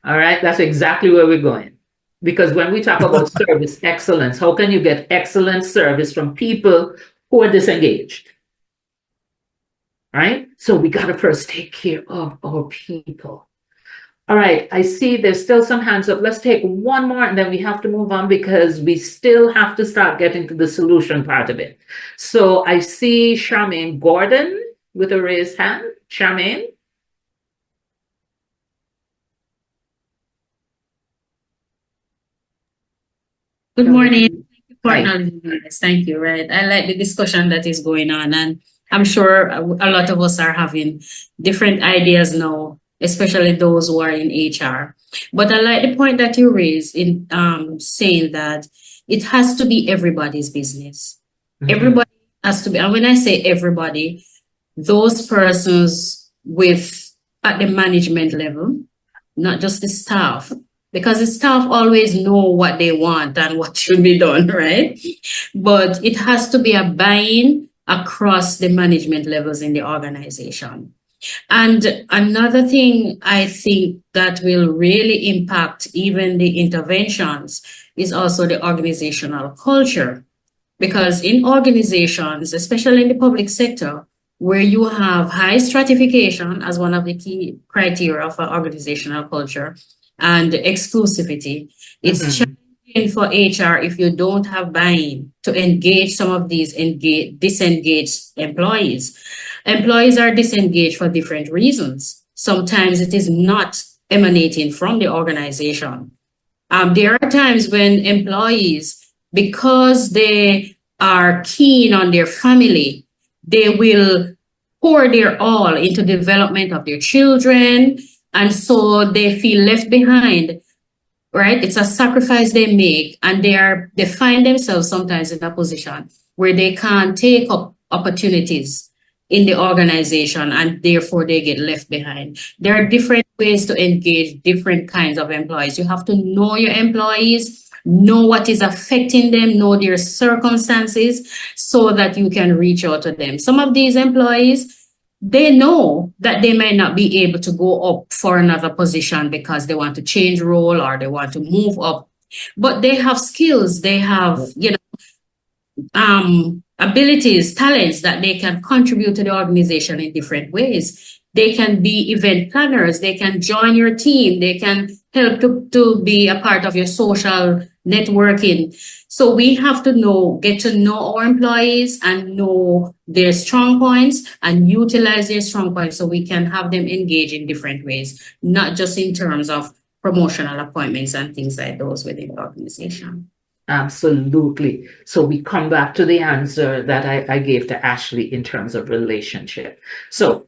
All right, that's exactly where we're going. Because when we talk about service excellence, how can you get excellent service from people who are disengaged? Right? So we got to first take care of our people. All right, I see there's still some hands up. Let's take one more and then we have to move on because we still have to start getting to the solution part of it. So I see Charmaine Gordon with a raised hand. Charmaine?
Good morning. Thank you for acknowledging this. Thank you. Right. I like the discussion that is going on, and I'm sure a lot of us are having different ideas now, especially those who are in HR. But I like the point that you raised in saying that it has to be everybody's business. Everybody has to be, and when I say everybody, those persons at the management level, not just the staff, because the staff always know what they want and what should be done, right? But it has to be a buy-in across the management levels in the organization. And another thing I think that will really impact even the interventions is also the organizational culture. Because in organizations, especially in the public sector, where you have high stratification as one of the key criteria of an organizational culture, and exclusivity, it's challenging for HR if you don't have buy-in to engage some of these disengaged employees. Employees are disengaged for different reasons. Sometimes it is not emanating from the organization. There are times when employees, because they are keen on their family, they will pour their all into the development of their children, and so they feel left behind, right? It's a sacrifice they make, and they find themselves sometimes in a position where they can't take up opportunities in the organization, and therefore they get left behind. There are different ways to engage different kinds of employees. You have to know your employees, know what is affecting them, know their circumstances, so that you can reach out to them. Some of these employees, they know that they may not be able to go up for another position because they want to change role or they want to move up, but they have skills, they have, abilities, talents that they can contribute to the organization in different ways. They can be event planners, they can join your team, they can help to be a part of your social networking. So we have to get to know our employees and know their strong points and utilize their strong points so we can have them engage in different ways, not just in terms of promotional appointments and things like those within the organization.
Absolutely. So we come back to the answer that I gave to Ashley in terms of relationship. So,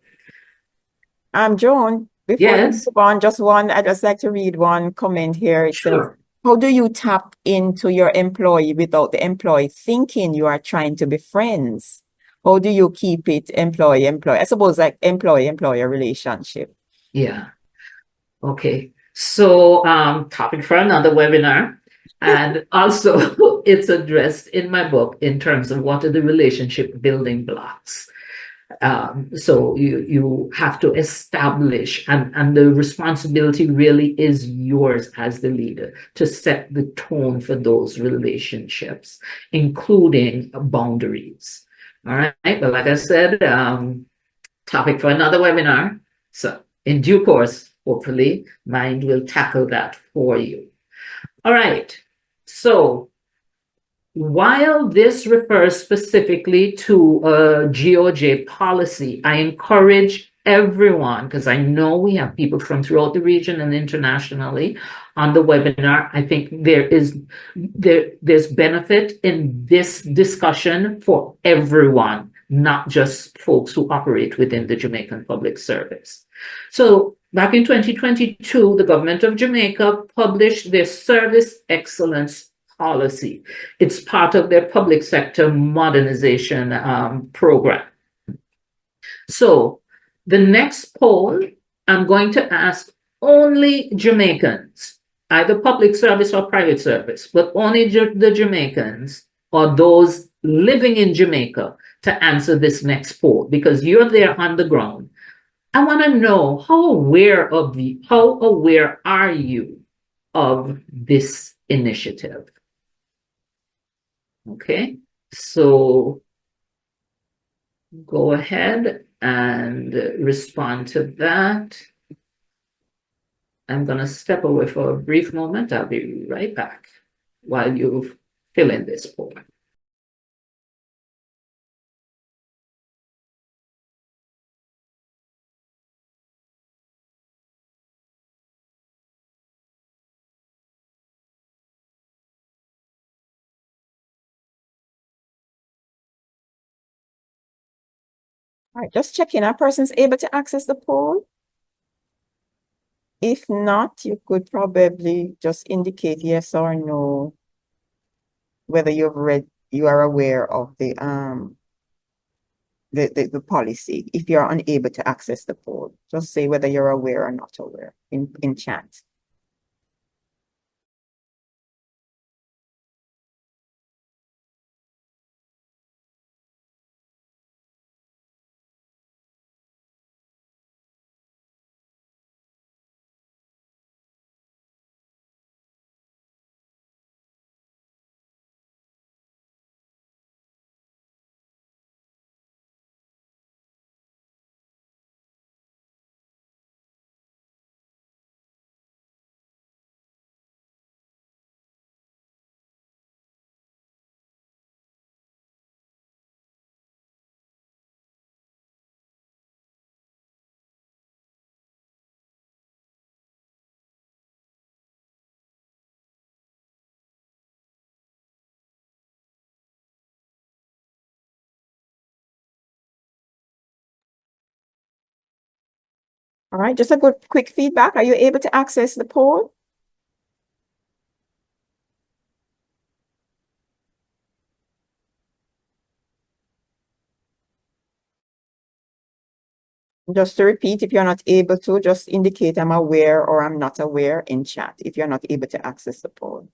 Joan, before you move on, I'd just like to read one comment here. It says, how do you tap into your employee without the employee thinking you are trying to be friends? How do you keep it employee-employee? I suppose like employee-employer relationship.
Yeah. Okay. So topic for another webinar. And also it's addressed in my book in terms of what are the relationship building blocks. So you have to establish, and the responsibility really is yours as the leader to set the tone for those relationships, including boundaries. All right, but like I said, topic for another webinar. So in due course, hopefully, Mind will tackle that for you. All right, so while this refers specifically to a GOJ policy, I encourage everyone, because I know we have people from throughout the region and internationally on the webinar. I think there's benefit in this discussion for everyone, not just folks who operate within the Jamaican Public Service. So back in 2022, the government of Jamaica published their Service Excellence Policy. It's part of their public sector modernization program. So the next poll, I'm going to ask only Jamaicans, either public service or private service, but only the Jamaicans or those living in Jamaica to answer this next poll, because you're there on the ground. I want to know how aware are you of this initiative? Okay, so go ahead and respond to that. I'm going to step away for a brief moment. I'll be right back while you fill in this form.
All right, just checking. Are persons able to access the poll? If not, you could probably just indicate yes or no, whether you are aware of the policy. If you're unable to access the poll, just say whether you're aware or not aware in chat. All right, just a quick feedback. Are you able to access the poll? Just to repeat, if you're not able to, just indicate I'm aware or I'm not aware in chat if you're not able to access the poll.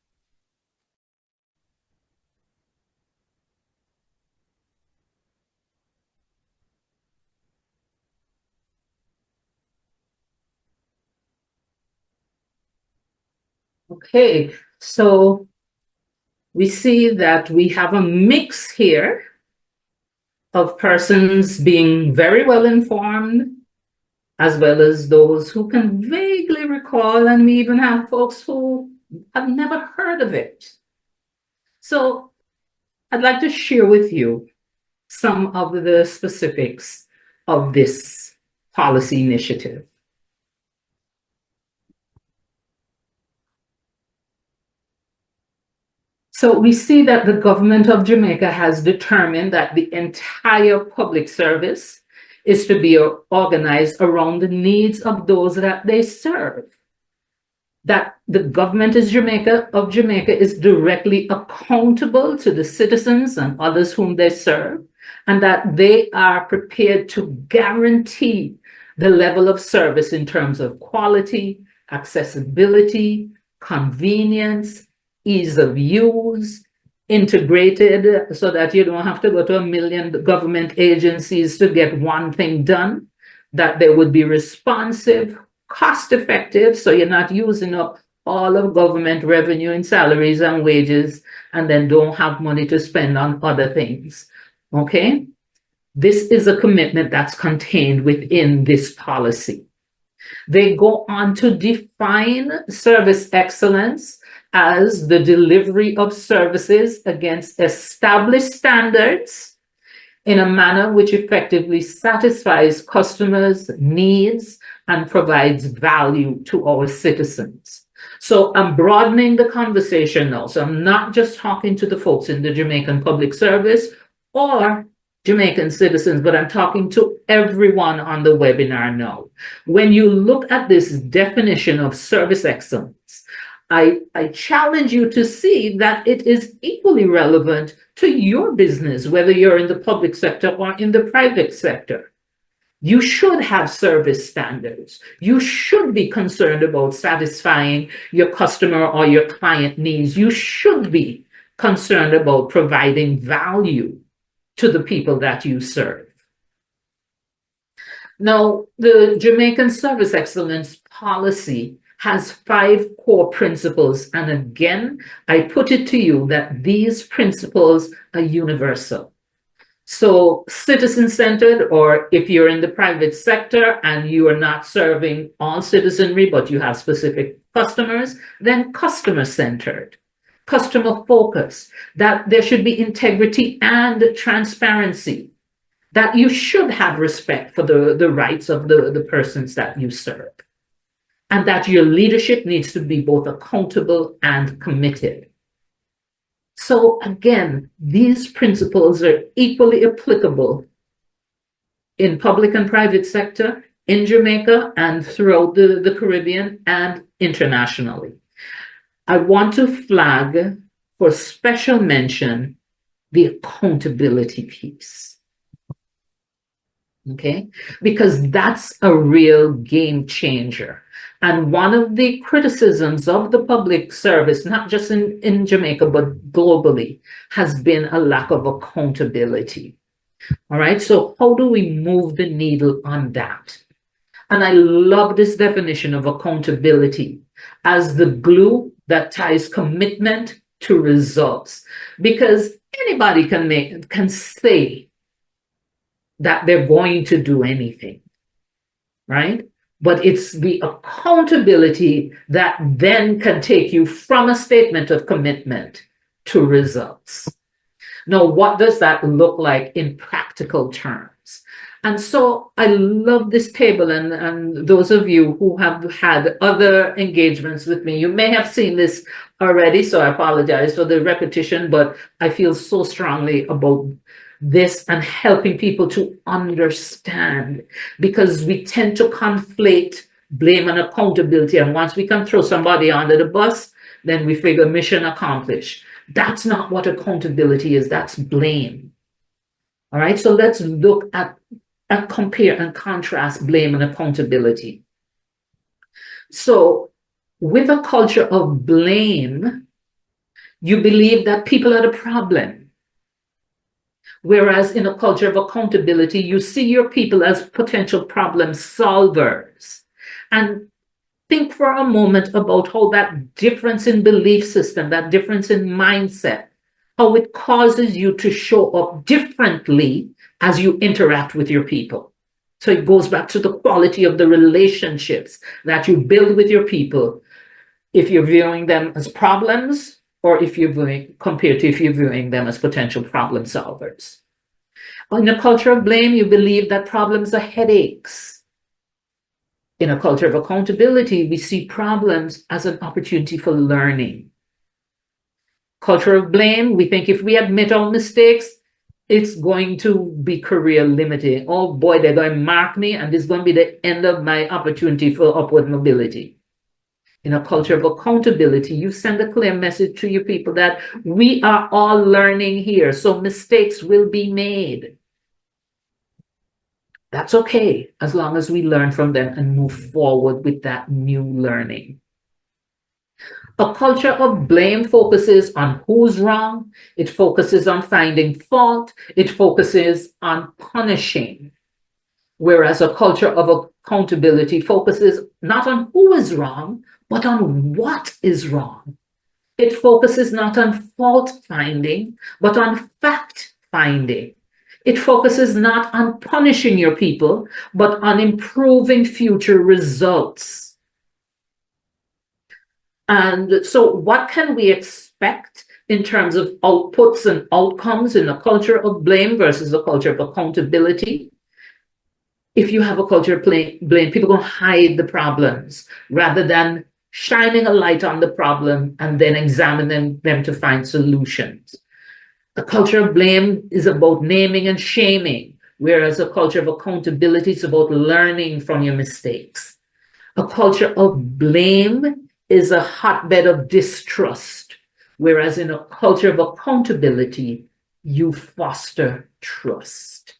Okay, so we see that we have a mix here of persons being very well informed, as well as those who can vaguely recall, and we even have folks who have never heard of it. So I'd like to share with you some of the specifics of this policy initiative. So we see that the government of Jamaica has determined that the entire public service is to be organized around the needs of those that they serve. That the government of Jamaica is directly accountable to the citizens and others whom they serve, and that they are prepared to guarantee the level of service in terms of quality, accessibility, convenience, ease of use, integrated so that you don't have to go to a million government agencies to get one thing done, that they would be responsive, cost effective, so you're not using up all of government revenue in salaries and wages and then don't have money to spend on other things. Okay? This is a commitment that's contained within this policy. They go on to define service excellence as the delivery of services against established standards in a manner which effectively satisfies customers' needs and provides value to our citizens. So I'm broadening the conversation now. So I'm not just talking to the folks in the Jamaican Public Service or Jamaican citizens, but I'm talking to everyone on the webinar now. When you look at this definition of service excellence, I challenge you to see that it is equally relevant to your business, whether you're in the public sector or in the private sector. You should have service standards. You should be concerned about satisfying your customer or your client needs. You should be concerned about providing value to the people that you serve. Now, the Jamaican Service Excellence Policy has 5 core principles. And again, I put it to you that these principles are universal. So citizen-centered, or if you're in the private sector and you are not serving all citizenry, but you have specific customers, then customer-centered, customer-focused, that there should be integrity and transparency, that you should have respect for the rights of the persons that you serve, and that your leadership needs to be both accountable and committed. So again, these principles are equally applicable in public and private sector, in Jamaica and throughout the Caribbean and internationally. I want to flag for special mention the accountability piece. Okay, because that's a real game changer. And one of the criticisms of the public service, not just in Jamaica, but globally, has been a lack of accountability. All right, so how do we move the needle on that? And I love this definition of accountability as the glue that ties commitment to results. Because anybody can say that they're going to do anything, right? But it's the accountability that then can take you from a statement of commitment to results. Now, what does that look like in practical terms? And so I love this table, and those of you who have had other engagements with me, you may have seen this already, so I apologize for the repetition, but I feel so strongly about this and helping people to understand, because we tend to conflate blame and accountability. And once we can throw somebody under the bus, then we figure mission accomplished. That's not what accountability is. That's blame. All right. So let's look at compare and contrast blame and accountability. So with a culture of blame, you believe that people are the problem. Whereas in a culture of accountability, you see your people as potential problem solvers. And think for a moment about how that difference in belief system, that difference in mindset, how it causes you to show up differently as you interact with your people. So it goes back to the quality of the relationships that you build with your people, if you're viewing them as problems, or if you're compared to if you're viewing them as potential problem solvers. In a culture of blame, you believe that problems are headaches. In a culture of accountability, we see problems as an opportunity for learning. Culture of blame, we think if we admit our mistakes, it's going to be career limiting. Oh boy, they're going to mark me, and this is going to be the end of my opportunity for upward mobility. In a culture of accountability, you send a clear message to your people that we are all learning here, so mistakes will be made. That's okay, as long as we learn from them and move forward with that new learning. A culture of blame focuses on who's wrong. It focuses on finding fault. It focuses on punishing. Whereas a culture of accountability focuses not on who is wrong, but on what is wrong. It focuses not on fault finding, but on fact finding. It focuses not on punishing your people, but on improving future results. And so, what can we expect in terms of outputs and outcomes in a culture of blame versus a culture of accountability? If you have a culture of blame, people going to hide the problems rather than shining a light on the problem and then examining them to find solutions. A culture of blame is about naming and shaming, whereas a culture of accountability is about learning from your mistakes. A culture of blame is a hotbed of distrust, whereas in a culture of accountability, you foster trust.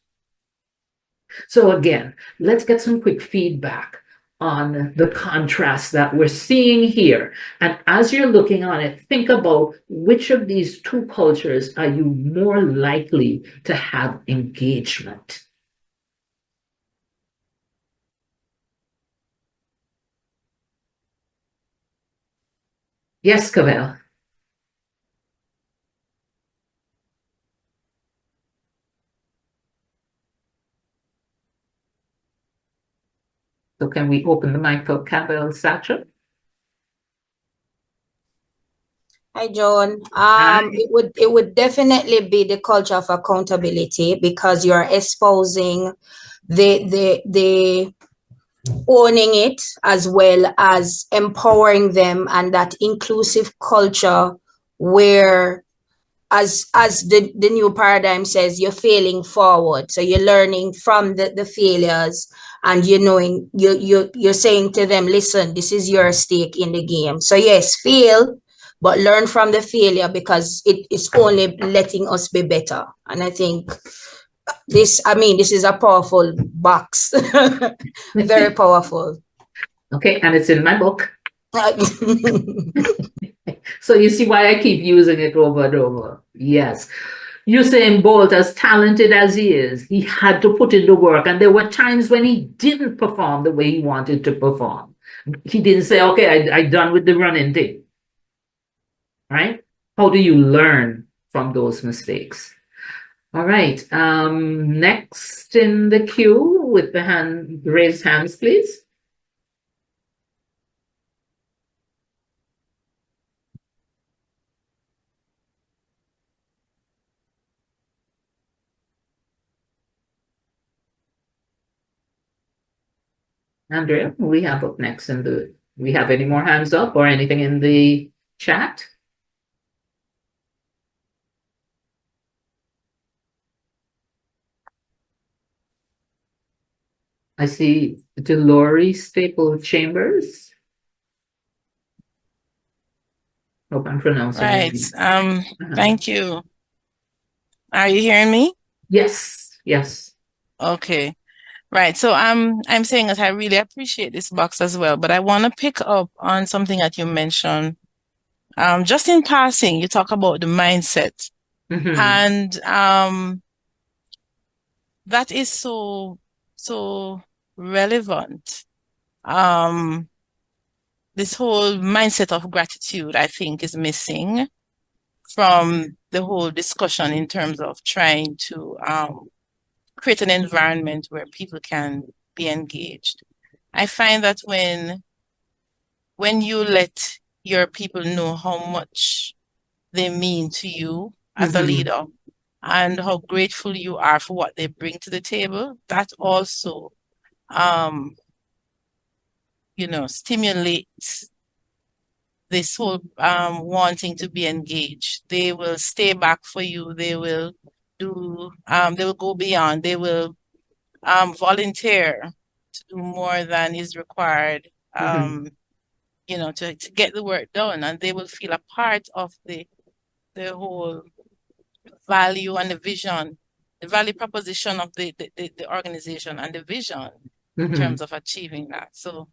So again, let's get some quick feedback on the contrast that we're seeing here. And as you're looking on it, think about which of these two cultures are you more likely to have engagement. Yes, Cavell. So can we open the mic for Cavell Sacha?
Hi, Joan.
Hi.
It would definitely be the culture of accountability because you're espousing the owning it as well as empowering them, and that inclusive culture where as the new paradigm says, you're failing forward. So you're learning from the failures, and you're saying to them, listen, this is your stake in the game. So yes, fail, but learn from the failure because it is only letting us be better. And I think this is a powerful box. Very powerful.
Okay, and it's in my book. So you see why I keep using it over and over. Yes. Usain Bolt, as talented as he is, he had to put in the work. And there were times when he didn't perform the way he wanted to perform. He didn't say, okay, I'm done with the running thing. Right? How do you learn from those mistakes? All right. Next in the queue with the raised hands, please. Andrea, we have up next we have any more hands up or anything in the chat? I see Dolores Staple Chambers. Hope I'm pronouncing it.
Right. Thank you. Are you hearing me?
Yes. Yes.
Okay. Right. So I'm saying that I really appreciate this box as well, but I want to pick up on something that you mentioned. Just in passing, you talk about the mindset. And that is so relevant. This whole mindset of gratitude, I think, is missing from the whole discussion in terms of trying to create an environment where people can be engaged. I find that when you let your people know how much they mean to you as a leader and how grateful you are for what they bring to the table, that also stimulates this whole wanting to be engaged. They will stay back for you. They will they will go beyond. They will volunteer to do more than is required, to get the work done, and they will feel a part of the whole value and the vision, the value proposition of the organization and the vision in terms of achieving that. So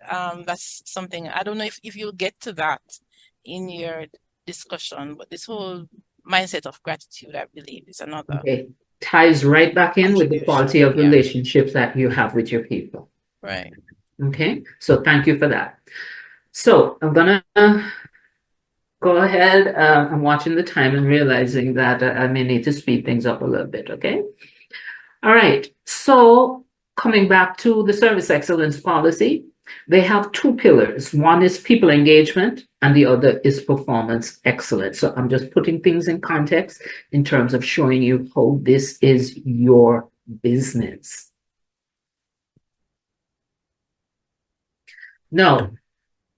that's something, I don't know if you'll get to that in your discussion, but this whole mindset of gratitude, I believe, is another
Okay. Ties right back in with the quality of relationships that you have with your people.
Right.
Okay. So thank you for that. So I'm gonna go ahead. I'm watching the time and realizing that I may need to speed things up a little bit. Okay. All right. So coming back to the service excellence policy, they have two pillars. One is people engagement and the other is performance excellence. So I'm just putting things in context in terms of showing you how this is your business. Now,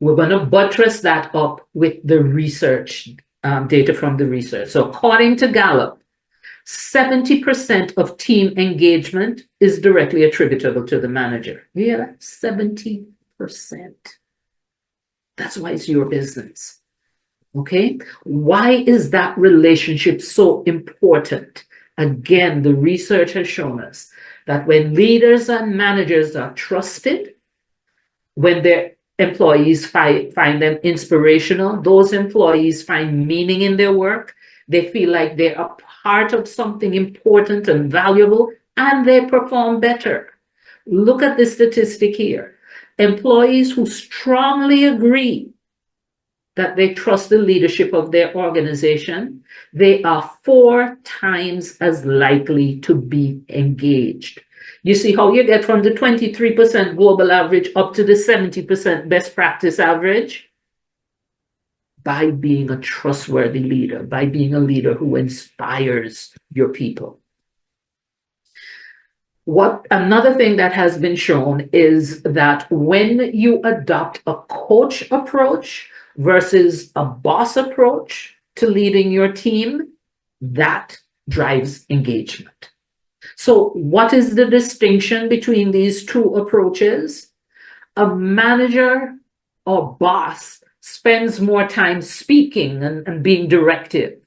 we're going to buttress that up with the research, data from the research. So according to Gallup, 70% of team engagement is directly attributable to the manager. Yeah, 70%. That's why it's your business. Okay? Why is that relationship so important? Again, the research has shown us that when leaders and managers are trusted, when their employees find them inspirational, those employees find meaning in their work, they feel like they're a part of something important and valuable, and they perform better. Look at this statistic here. Employees who strongly agree that they trust the leadership of their organization, they are 4 times as likely to be engaged. You see how you get from the 23% global average up to the 70% best practice average? By being a trustworthy leader, by being a leader who inspires your people. Another thing that has been shown is that when you adopt a coach approach versus a boss approach to leading your team, that drives engagement. So what is the distinction between these two approaches? A manager or boss spends more time speaking and being directive.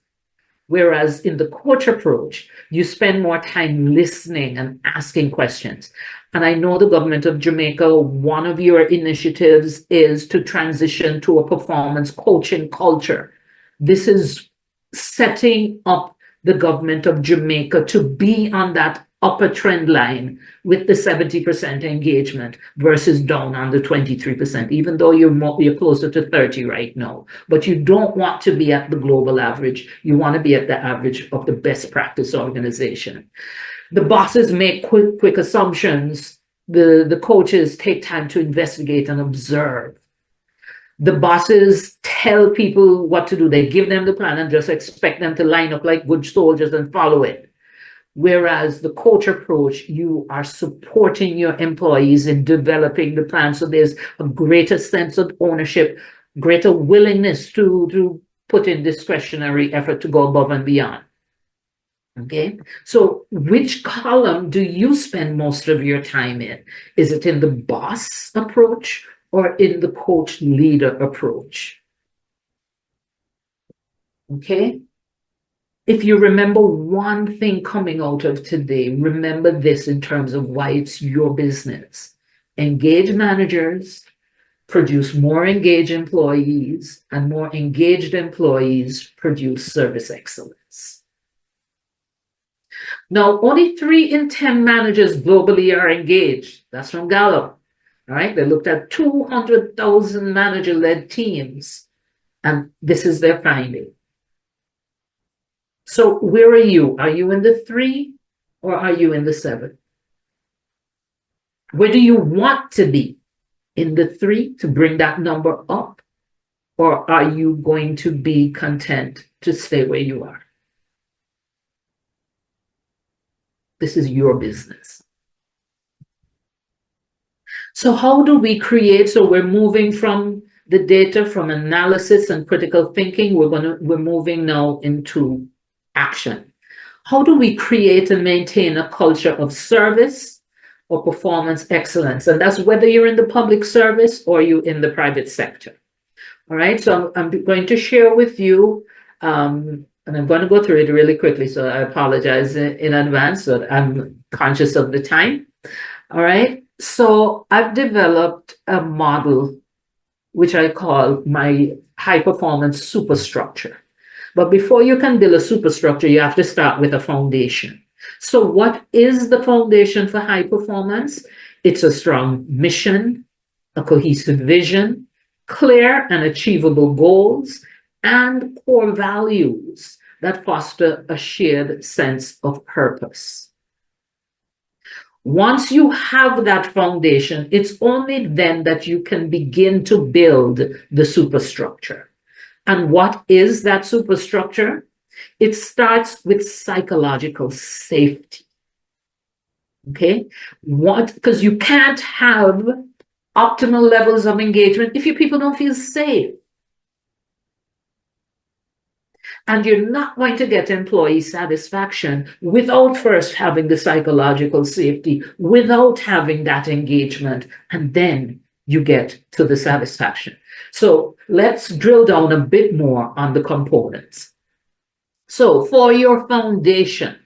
Whereas in the coach approach, you spend more time listening and asking questions. And I know the government of Jamaica, one of your initiatives is to transition to a performance coaching culture. This is setting up the government of Jamaica to be on that upper trend line with the 70% engagement versus down on the 23%, even though you're closer to 30 right now. But you don't want to be at the global average. You want to be at the average of the best practice organization. The bosses make quick assumptions. The coaches take time to investigate and observe. The bosses tell people what to do. They give them the plan and just expect them to line up like good soldiers and follow it. Whereas the coach approach, you are supporting your employees in developing the plan. So there's a greater sense of ownership, greater willingness to put in discretionary effort to go above and beyond. Okay, so which column do you spend most of your time in? Is it in the boss approach or in the coach leader approach? Okay. If you remember one thing coming out of today, remember this in terms of why it's your business. Engaged managers produce more engaged employees, and more engaged employees produce service excellence. Now, only 3 in 10 managers globally are engaged. That's from Gallup. All right, they looked at 200,000 manager-led teams, and this is their finding. So where are you? Are you in the 3 or are you in the 7? Where do you want to be? In the 3 to bring that number up? Or are you going to be content to stay where you are? This is your business. So how do we create? So we're moving from the data, from analysis and critical thinking. We're moving now into action. How do we create and maintain a culture of service or performance excellence? And that's whether you're in the public service or you're in the private sector. All right, so I'm going to share with you, and I'm going to go through it really quickly, so I apologize in advance, so I'm conscious of the time. All right, so I've developed a model which I call my high performance superstructure. But before you can build a superstructure, you have to start with a foundation. So what is the foundation for high performance? It's a strong mission, a cohesive vision, clear and achievable goals, and core values that foster a shared sense of purpose. Once you have that foundation, it's only then that you can begin to build the superstructure. And what is that superstructure? It starts with psychological safety. Okay? Because you can't have optimal levels of engagement if your people don't feel safe. And you're not going to get employee satisfaction without first having the psychological safety, without having that engagement, and then you get to the satisfaction. So let's drill down a bit more on the components. So for your foundation,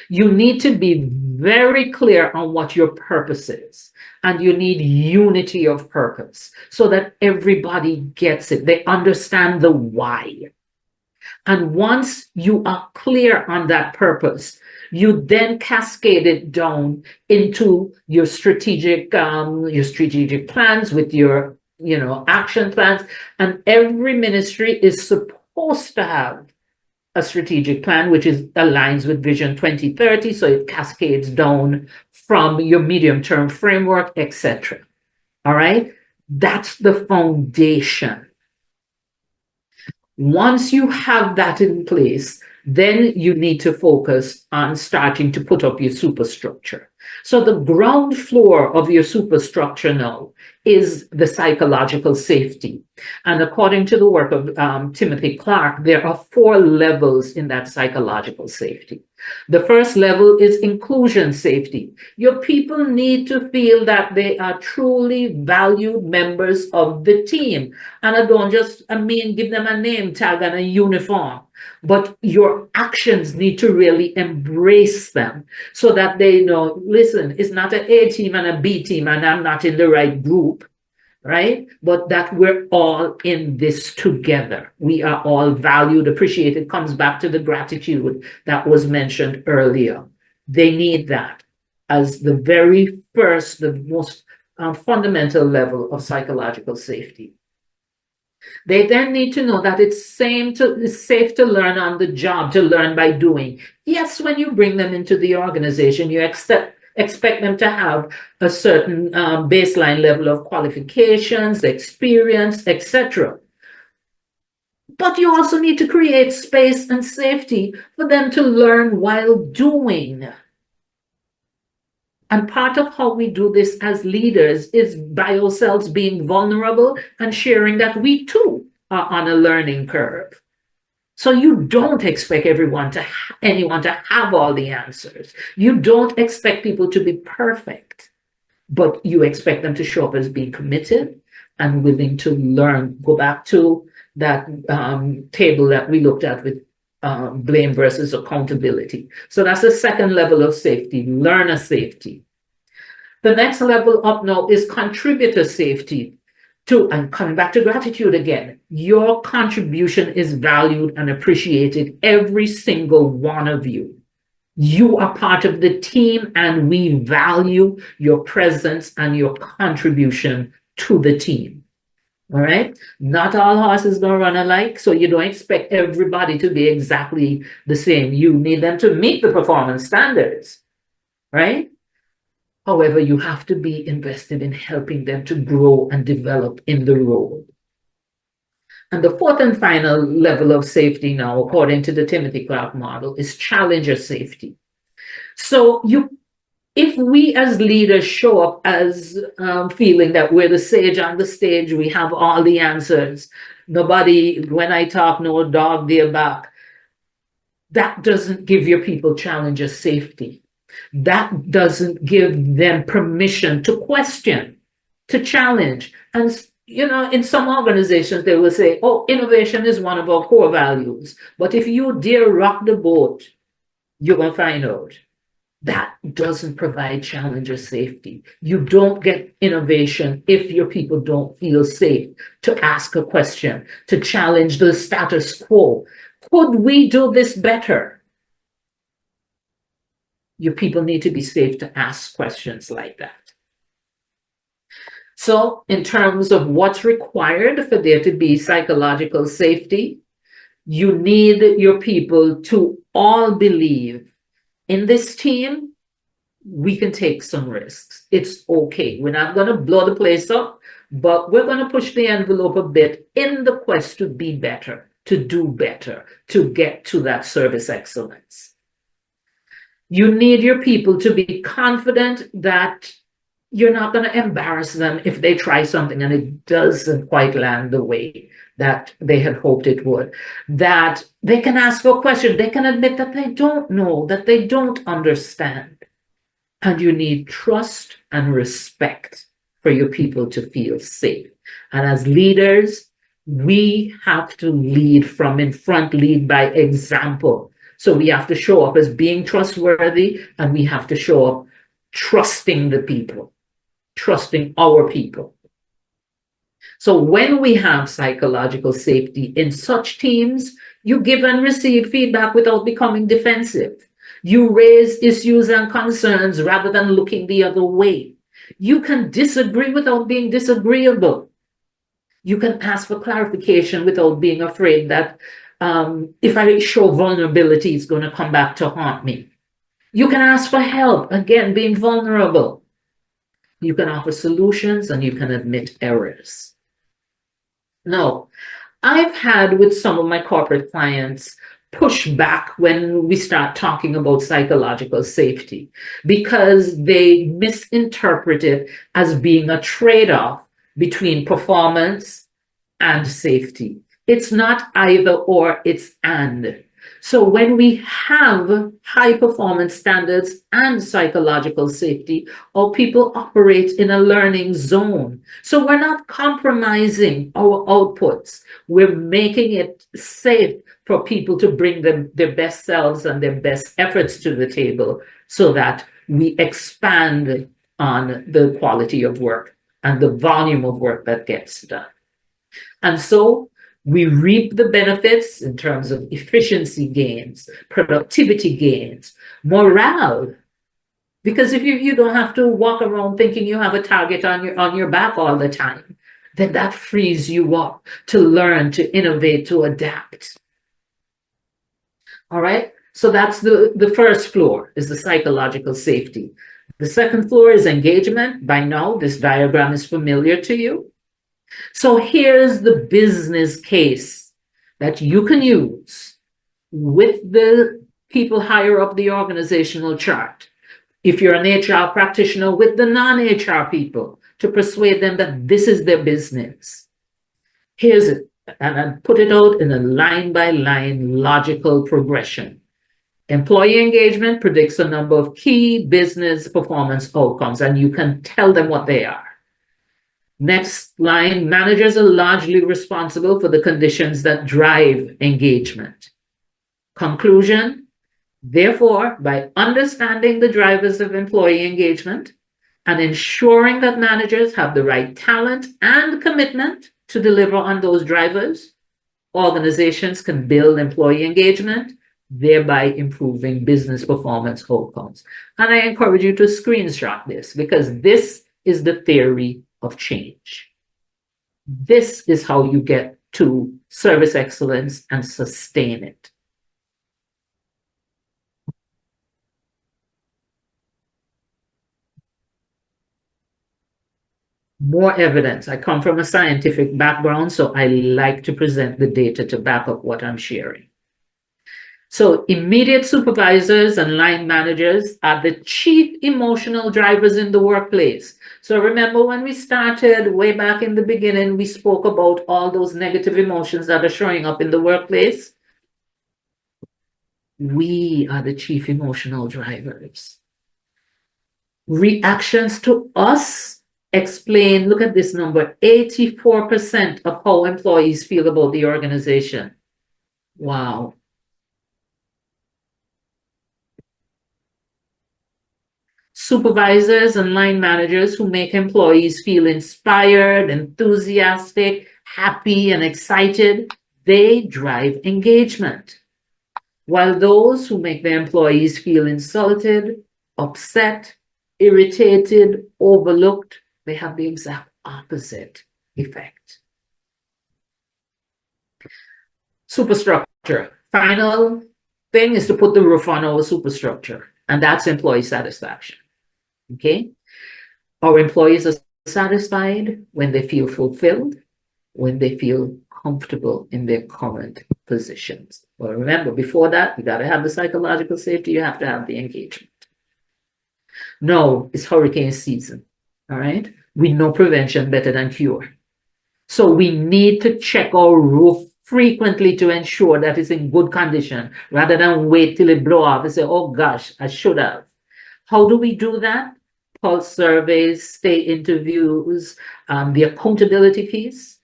you need to be very clear on what your purpose is. And you need unity of purpose so that everybody gets it. They understand the why. And once you are clear on that purpose, you then cascade it down into your strategic plans with your, action plans. And every ministry is supposed to have a strategic plan, which aligns with Vision 2030. So it cascades down from your medium-term framework, etc. All right? That's the foundation. Once you have that in place, then you need to focus on starting to put up your superstructure. So the ground floor of your superstructure now is the psychological safety. And according to the work of Timothy Clark, there are 4 levels in that psychological safety. The first level is inclusion safety. Your people need to feel that they are truly valued members of the team. And I don't just give them a name tag and a uniform, but your actions need to really embrace them so that they know, listen, it's not an A team and a B team and I'm not in the right group, right? But that we're all in this together. We are all valued, appreciated. Comes back to the gratitude that was mentioned earlier. They need that as the very first, the most fundamental level of psychological safety. They then need to know that it's safe to learn on the job, to learn by doing. Yes, when you bring them into the organization, you expect them to have a certain baseline level of qualifications, experience, etc. But you also need to create space and safety for them to learn while doing. And part of how we do this as leaders is by ourselves being vulnerable and sharing that we too are on a learning curve. So you don't expect anyone to have all the answers. You don't expect people to be perfect, but you expect them to show up as being committed and willing to learn. Go back to that table that we looked at with blame versus accountability. So that's the second level of safety, learner safety. The next level up now is contributor safety. And coming back to gratitude again, your contribution is valued and appreciated, every single one of you. You are part of the team and we value your presence and your contribution to the team. All right? Not all horses gonna run alike, so you don't expect everybody to be exactly the same. You need them to meet the performance standards, right? However, you have to be invested in helping them to grow and develop in the role. And the fourth and final level of safety now, according to the Timothy Clark model, is challenger safety. So if we as leaders show up as feeling that we're the sage on the stage, we have all the answers, nobody, when I talk, no dog, they're back, that doesn't give your people challenger safety. That doesn't give them permission to question, to challenge. And, in some organizations, they will say, oh, innovation is one of our core values. But if you dare rock the boat, you're going to find out that doesn't provide challenger safety. You don't get innovation if your people don't feel safe to ask a question, to challenge the status quo. Could we do this better? Your people need to be safe to ask questions like that. So in terms of what's required for there to be psychological safety, you need your people to all believe in this team, we can take some risks. It's okay. We're not going to blow the place up, but we're going to push the envelope a bit in the quest to be better, to do better, to get to that service excellence. You need your people to be confident that you're not going to embarrass them if they try something and it doesn't quite land the way that they had hoped it would. That they can ask for a question, they can admit that they don't know, that they don't understand. And you need trust and respect for your people to feel safe. And as leaders, we have to lead from in front, lead by example. So we have to show up as being trustworthy, and we have to show up trusting the people, trusting our people. So when we have psychological safety in such teams, you give and receive feedback without becoming defensive. You raise issues and concerns rather than looking the other way. You can disagree without being disagreeable. You can ask for clarification without being afraid that if I show vulnerability, it's going to come back to haunt me. You can ask for help, again, being vulnerable. You can offer solutions and you can admit errors. Now, I've had with some of my corporate clients push back when we start talking about psychological safety because they misinterpret it as being a trade-off between performance and safety. It's not either or, it's and. So when we have high performance standards and psychological safety, our people operate in a learning zone. So we're not compromising our outputs. We're making it safe for people to bring their best selves and their best efforts to the table so that we expand on the quality of work and the volume of work that gets done. And so we reap the benefits in terms of efficiency gains, productivity gains, morale. Because if you don't have to walk around thinking you have a target on your back all the time, then that frees you up to learn, to innovate, to adapt. All right, so that's the first floor, is the psychological safety. The second floor is engagement. By now, this diagram is familiar to you. So here's the business case that you can use with the people higher up the organizational chart. If you're an HR practitioner, with the non-HR people, to persuade them that this is their business. Here's it, and I put it out in a line-by-line logical progression. Employee engagement predicts a number of key business performance outcomes, and you can tell them what they are. Next line, managers are largely responsible for the conditions that drive engagement. Conclusion, therefore, by understanding the drivers of employee engagement and ensuring that managers have the right talent and commitment to deliver on those drivers, organizations can build employee engagement, thereby improving business performance outcomes. And I encourage you to screenshot this because this is the theory of change. This is how you get to service excellence and sustain it. More evidence. I come from a scientific background, so I like to present the data to back up what I'm sharing. So immediate supervisors and line managers are the chief emotional drivers in the workplace. So remember when we started way back in the beginning, we spoke about all those negative emotions that are showing up in the workplace. We are the chief emotional drivers. Reactions to us explain, look at this number, 84% of how employees feel about the organization. Wow. Supervisors and line managers who make employees feel inspired, enthusiastic, happy, and excited, they drive engagement. While those who make their employees feel insulted, upset, irritated, overlooked, they have the exact opposite effect. Superstructure. Final thing is to put the roof on our superstructure, and that's employee satisfaction. Okay? Our employees are satisfied when they feel fulfilled, when they feel comfortable in their current positions. But remember, before that, you got to have the psychological safety, you have to have the engagement. No, it's hurricane season. All right? We know prevention better than cure. So we need to check our roof frequently to ensure that it's in good condition rather than wait till it blow off and say, oh gosh, I should have. How do we do that? Pulse surveys, state interviews, the accountability piece,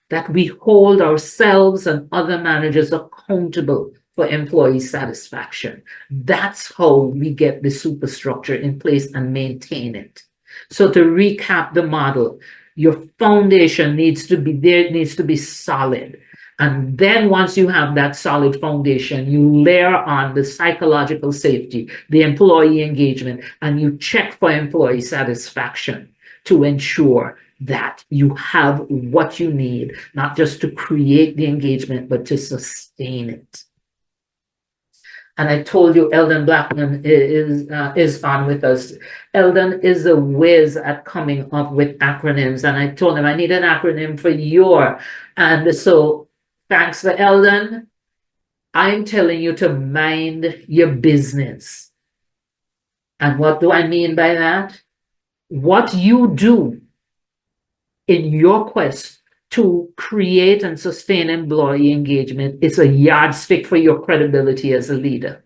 that we hold ourselves and other managers accountable for employee satisfaction. That's how we get the superstructure in place and maintain it. So to recap the model, your foundation needs to be there, it needs to be solid. And then once you have that solid foundation, you layer on the psychological safety, the employee engagement, and you check for employee satisfaction to ensure that you have what you need, not just to create the engagement, but to sustain it. And I told you Eldon Blackman is on with us. Eldon is a whiz at coming up with acronyms. And I told him I need an acronym for your. And so thanks for Eldon. I'm telling you to mind your business. And what do I mean by that? What you do in your quest to create and sustain employee engagement is a yardstick for your credibility as a leader.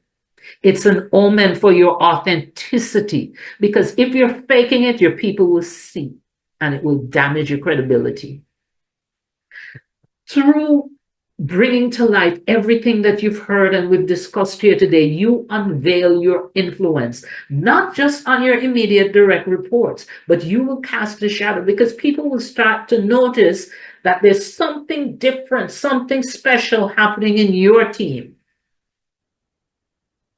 It's an omen for your authenticity, because if you're faking it, your people will see, and it will damage your credibility. Through bringing to light everything that you've heard and we've discussed here today, you unveil your influence, not just on your immediate direct reports, but you will cast a shadow, because people will start to notice that there's something different, something special happening in your team,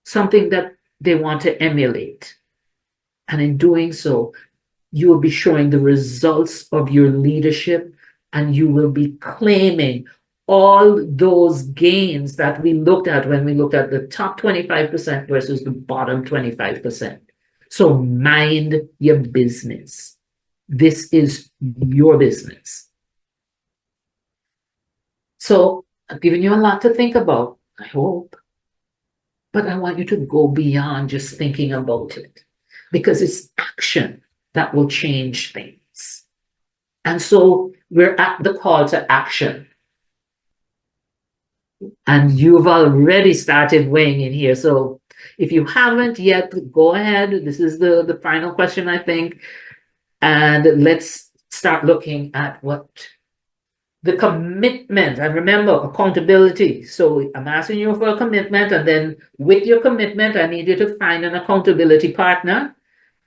something that they want to emulate. And in doing so, you will be showing the results of your leadership, and you will be claiming all those gains that we looked at when we looked at the top 25% versus the bottom 25%. So mind your business. This is your business. So I've given you a lot to think about, I hope. But I want you to go beyond just thinking about it, because it's action that will change things. And so we're at the call to action. And you've already started weighing in here. So if you haven't yet, go ahead. This is the final question, I think. And let's start looking at what the commitment. And remember, accountability. So I'm asking you for a commitment. And then with your commitment, I need you to find an accountability partner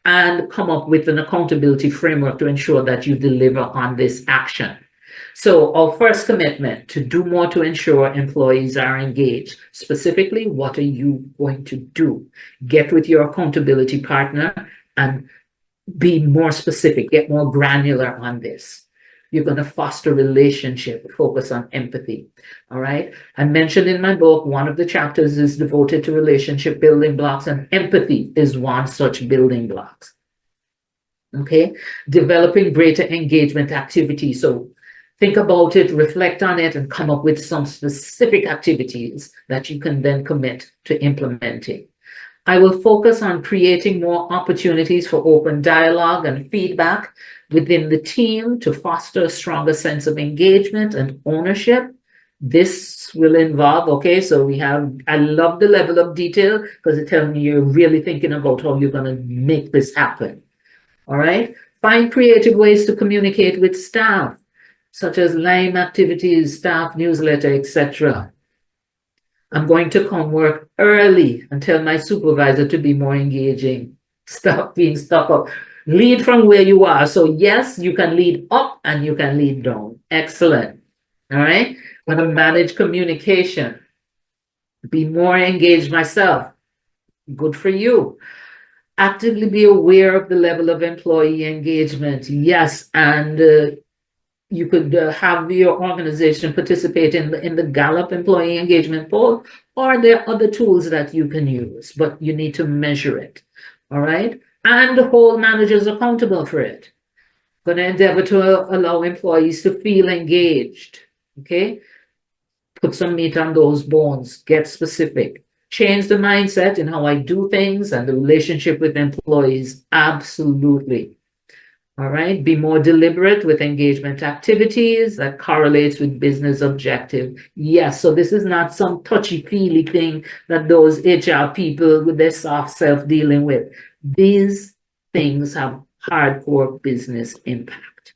and come up with an accountability framework to ensure that you deliver on this action. So our first commitment, to do more to ensure employees are engaged. Specifically, what are you going to do? Get with your accountability partner and be more specific, get more granular on this. You're going to foster relationship, focus on empathy. All right. I mentioned in my book, one of the chapters is devoted to relationship building blocks, and empathy is one such building blocks. Okay. Developing greater engagement activity. So think about it, reflect on it, and come up with some specific activities that you can then commit to implementing. I will focus on creating more opportunities for open dialogue and feedback within the team to foster a stronger sense of engagement and ownership. This will involve, okay, so I love the level of detail, because it tells me you're really thinking about how you're going to make this happen. All right. Find creative ways to communicate with staff, such as line activities, staff newsletter, etc. I'm going to come work early and tell my supervisor to be more engaging. Stop being stuck up. Lead from where you are. So yes, you can lead up and you can lead down. Excellent. All right. I'm going to manage communication. Be more engaged myself. Good for you. Actively be aware of the level of employee engagement. Yes, and you could have your organization participate in the Gallup employee engagement poll, or there are other tools that you can use, but you need to measure it. All right, and hold managers accountable for it. Going to endeavor to allow employees to feel engaged. Okay, put some meat on those bones. Get specific. Change the mindset in how I do things and the relationship with employees. Absolutely. All right. Be more deliberate with engagement activities that correlates with business objective. Yes. So this is not some touchy-feely thing that those HR people with their soft self dealing with. These things have hardcore business impact.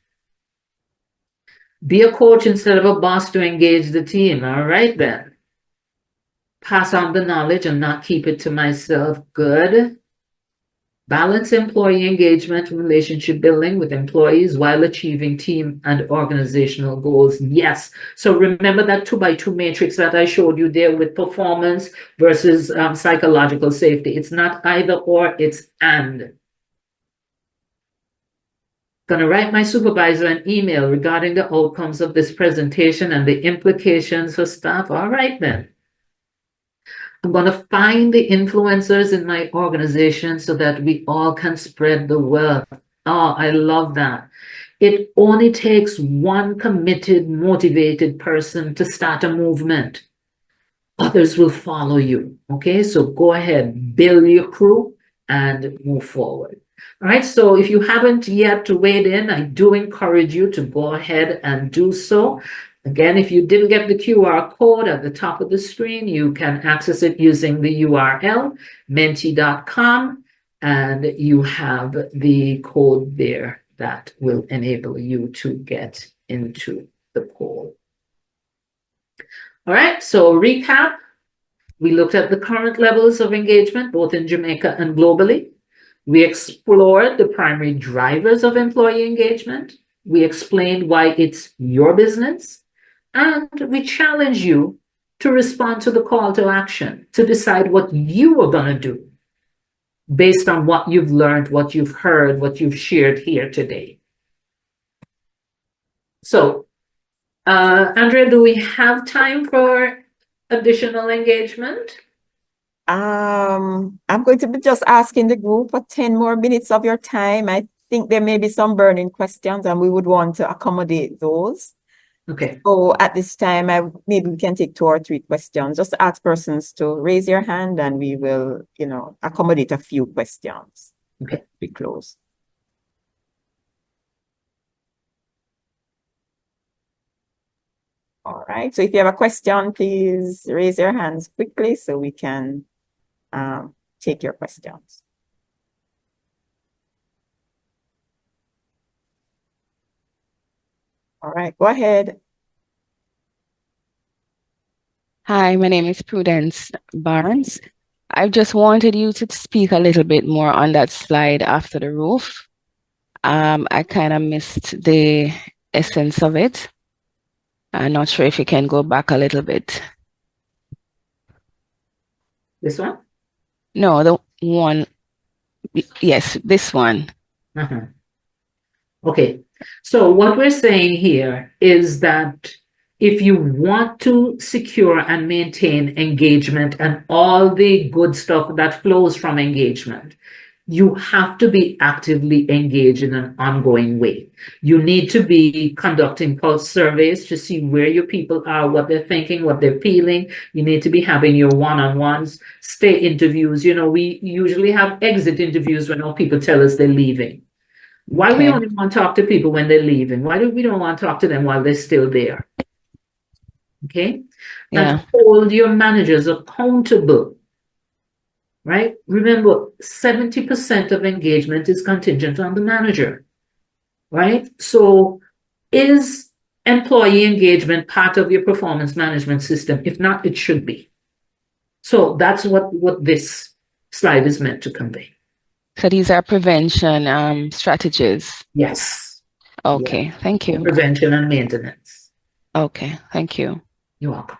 Be a coach instead of a boss to engage the team. All right then. Pass on the knowledge and not keep it to myself. Good. Balance employee engagement and relationship building with employees while achieving team and organizational goals. Yes. So remember that 2x2 matrix that I showed you there with performance versus psychological safety. It's not either or, it's and. Going to write my supervisor an email regarding the outcomes of this presentation and the implications for staff. All right then. I'm going to find the influencers in my organization so that we all can spread the wealth. Oh, I love that. It only takes one committed, motivated person to start a movement. Others will follow you. Okay, so go ahead, build your crew and move forward. All right, so if you haven't yet weighed in, I do encourage you to go ahead and do so. Again, if you didn't get the QR code at the top of the screen, you can access it using the URL, menti.com, and you have the code there that will enable you to get into the poll. All right, so recap. We looked at the current levels of engagement, both in Jamaica and globally. We explored the primary drivers of employee engagement. We explained why it's your business. And we challenge you to respond to the call to action, to decide what you are going to do based on what you've learned, what you've heard, what you've shared here today. So, Andrea, do we have time for additional engagement?
I'm going to be just asking the group for 10 more minutes of your time. I think there may be some burning questions and we would want to accommodate those.
Okay.
So at this time, maybe we can take 2 or 3 questions. Just ask persons to raise your hand and we will, accommodate a few questions.
Okay.
We close. All right. So if you have a question, please raise your hands quickly so we can take your questions. All right, go ahead.
Hi, my name is Prudence Barnes. I just wanted you to speak a little bit more on that slide after the roof. I kind of missed the essence of it. I'm not sure if you can go back a little bit.
This one?
No, the one. Yes, this one.
Okay. So what we're saying here is that if you want to secure and maintain engagement and all the good stuff that flows from engagement, you have to be actively engaged in an ongoing way. You need to be conducting pulse surveys to see where your people are, what they're thinking, what they're feeling. You need to be having your one-on-ones, stay interviews. We usually have exit interviews when all people tell us they're leaving. Why we only want to talk to people when they're leaving? Why do we don't want to talk to them while they're still there? Okay?
Yeah.
And hold your managers accountable. Right? Remember, 70% of engagement is contingent on the manager. Right? So is employee engagement part of your performance management system? If not, it should be. So that's what this slide is meant to convey.
So these are prevention strategies.
Yes.
Okay, thank you.
Prevention and maintenance.
Okay, thank you.
You're welcome.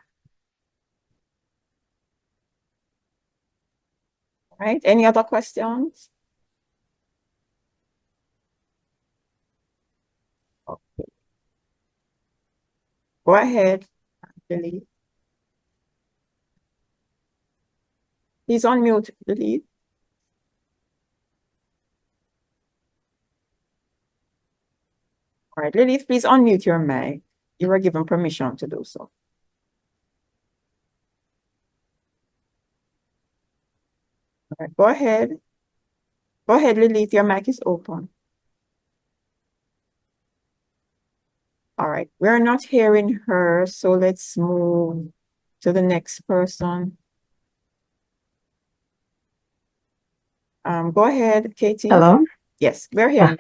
Right, any other questions? Okay. Go ahead, Lily. Please unmute, Lily. All right, Lily, please unmute your mic. You were given permission to do so. All right, go ahead. Go ahead, Lily, your mic is open. All right, we're not hearing her, so let's move to the next person. Go ahead, Katie.
Hello?
Yes, we're here.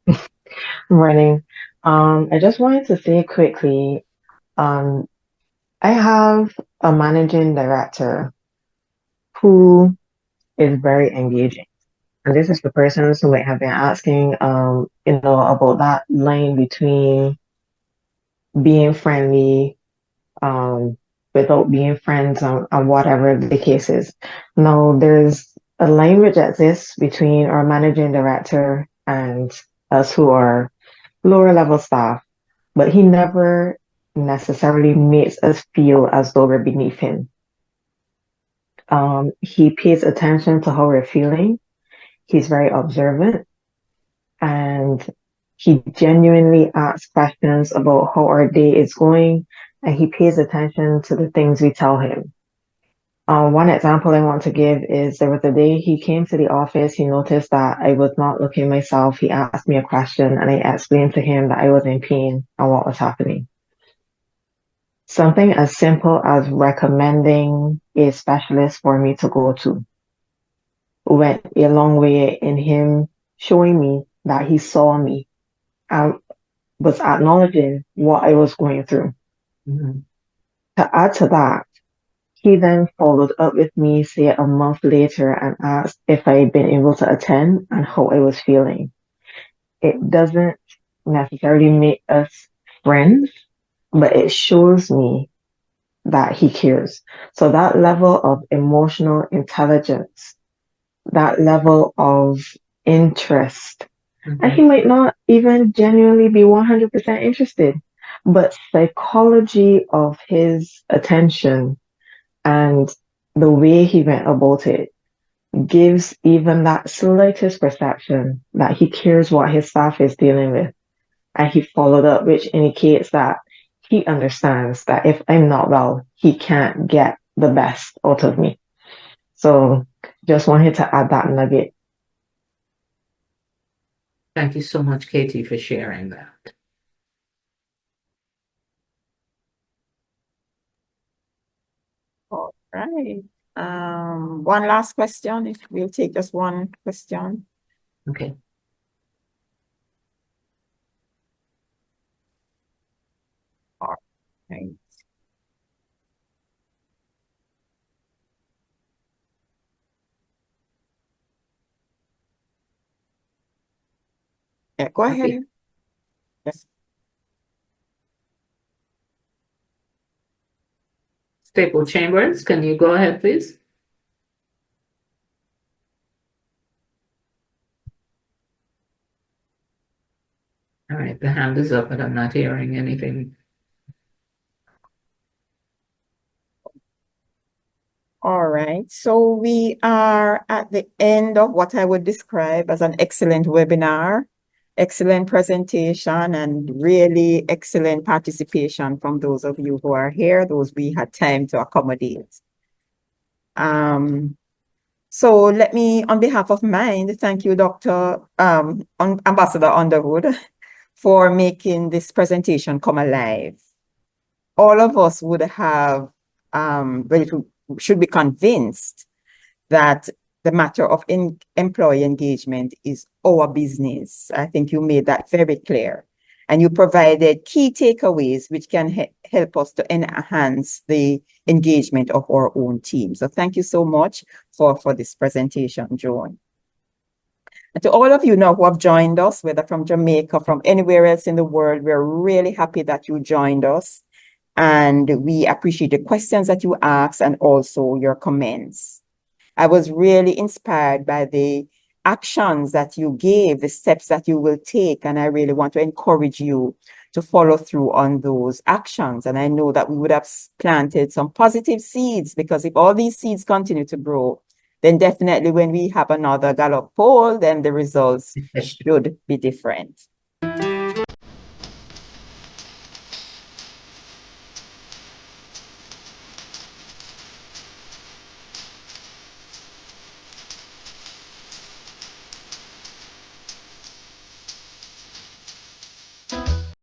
Good morning. I just wanted to say quickly, I have a managing director who is very engaging. And this is the person who might have been asking, about that line between being friendly, without being friends and whatever the case is. Now, there's a line which exists between our managing director and us who are lower level staff, but he never necessarily makes us feel as though we're beneath him. He pays attention to how we're feeling. He's very observant, and he genuinely asks questions about how our day is going, and he pays attention to the things we tell him. One example I want to give is there was a day he came to the office, he noticed that I was not looking myself. He asked me a question and I explained to him that I was in pain and what was happening. Something as simple as recommending a specialist for me to go to went a long way in him showing me that he saw me and was acknowledging what I was going through.
Mm-hmm.
To add to that, he then followed up with me, say a month later, and asked if I had been able to attend and how I was feeling. It doesn't necessarily make us friends, but it shows me that he cares. So that level of emotional intelligence, that level of interest, and he might not even genuinely be 100% interested, but psychology of his attention and the way he went about it gives even that slightest perception that he cares what his staff is dealing with. And he followed up, which indicates that he understands that if I'm not well, he can't get the best out of me. So just wanted to add that nugget.
Thank you so much, Katie, for sharing that.
All right. One last question, if we'll take just one question.
Okay.
All right. Yeah, go ahead.
Okay.
Yes.
Staple Chambers, can you go ahead, please? All right, the hand is up, but I'm not hearing anything.
All right, so we are at the end of what I would describe as an excellent webinar, excellent presentation, and really excellent participation from those of you who are here, those we had time to accommodate. So let me, on behalf of MIND, thank you, Ambassador Underwood, for making this presentation come alive. All of us would have, should be convinced that the matter of employee engagement is our business. I think you made that very clear. And you provided key takeaways which can help us to enhance the engagement of our own team. So thank you so much for this presentation, Joan. And to all of you now who have joined us, whether from Jamaica, from anywhere else in the world, we're really happy that you joined us. And we appreciate the questions that you asked and also your comments. I was really inspired by the actions that you gave, the steps that you will take. And I really want to encourage you to follow through on those actions. And I know that we would have planted some positive seeds, because if all these seeds continue to grow, then definitely when we have another Gallup poll, then the results should be different.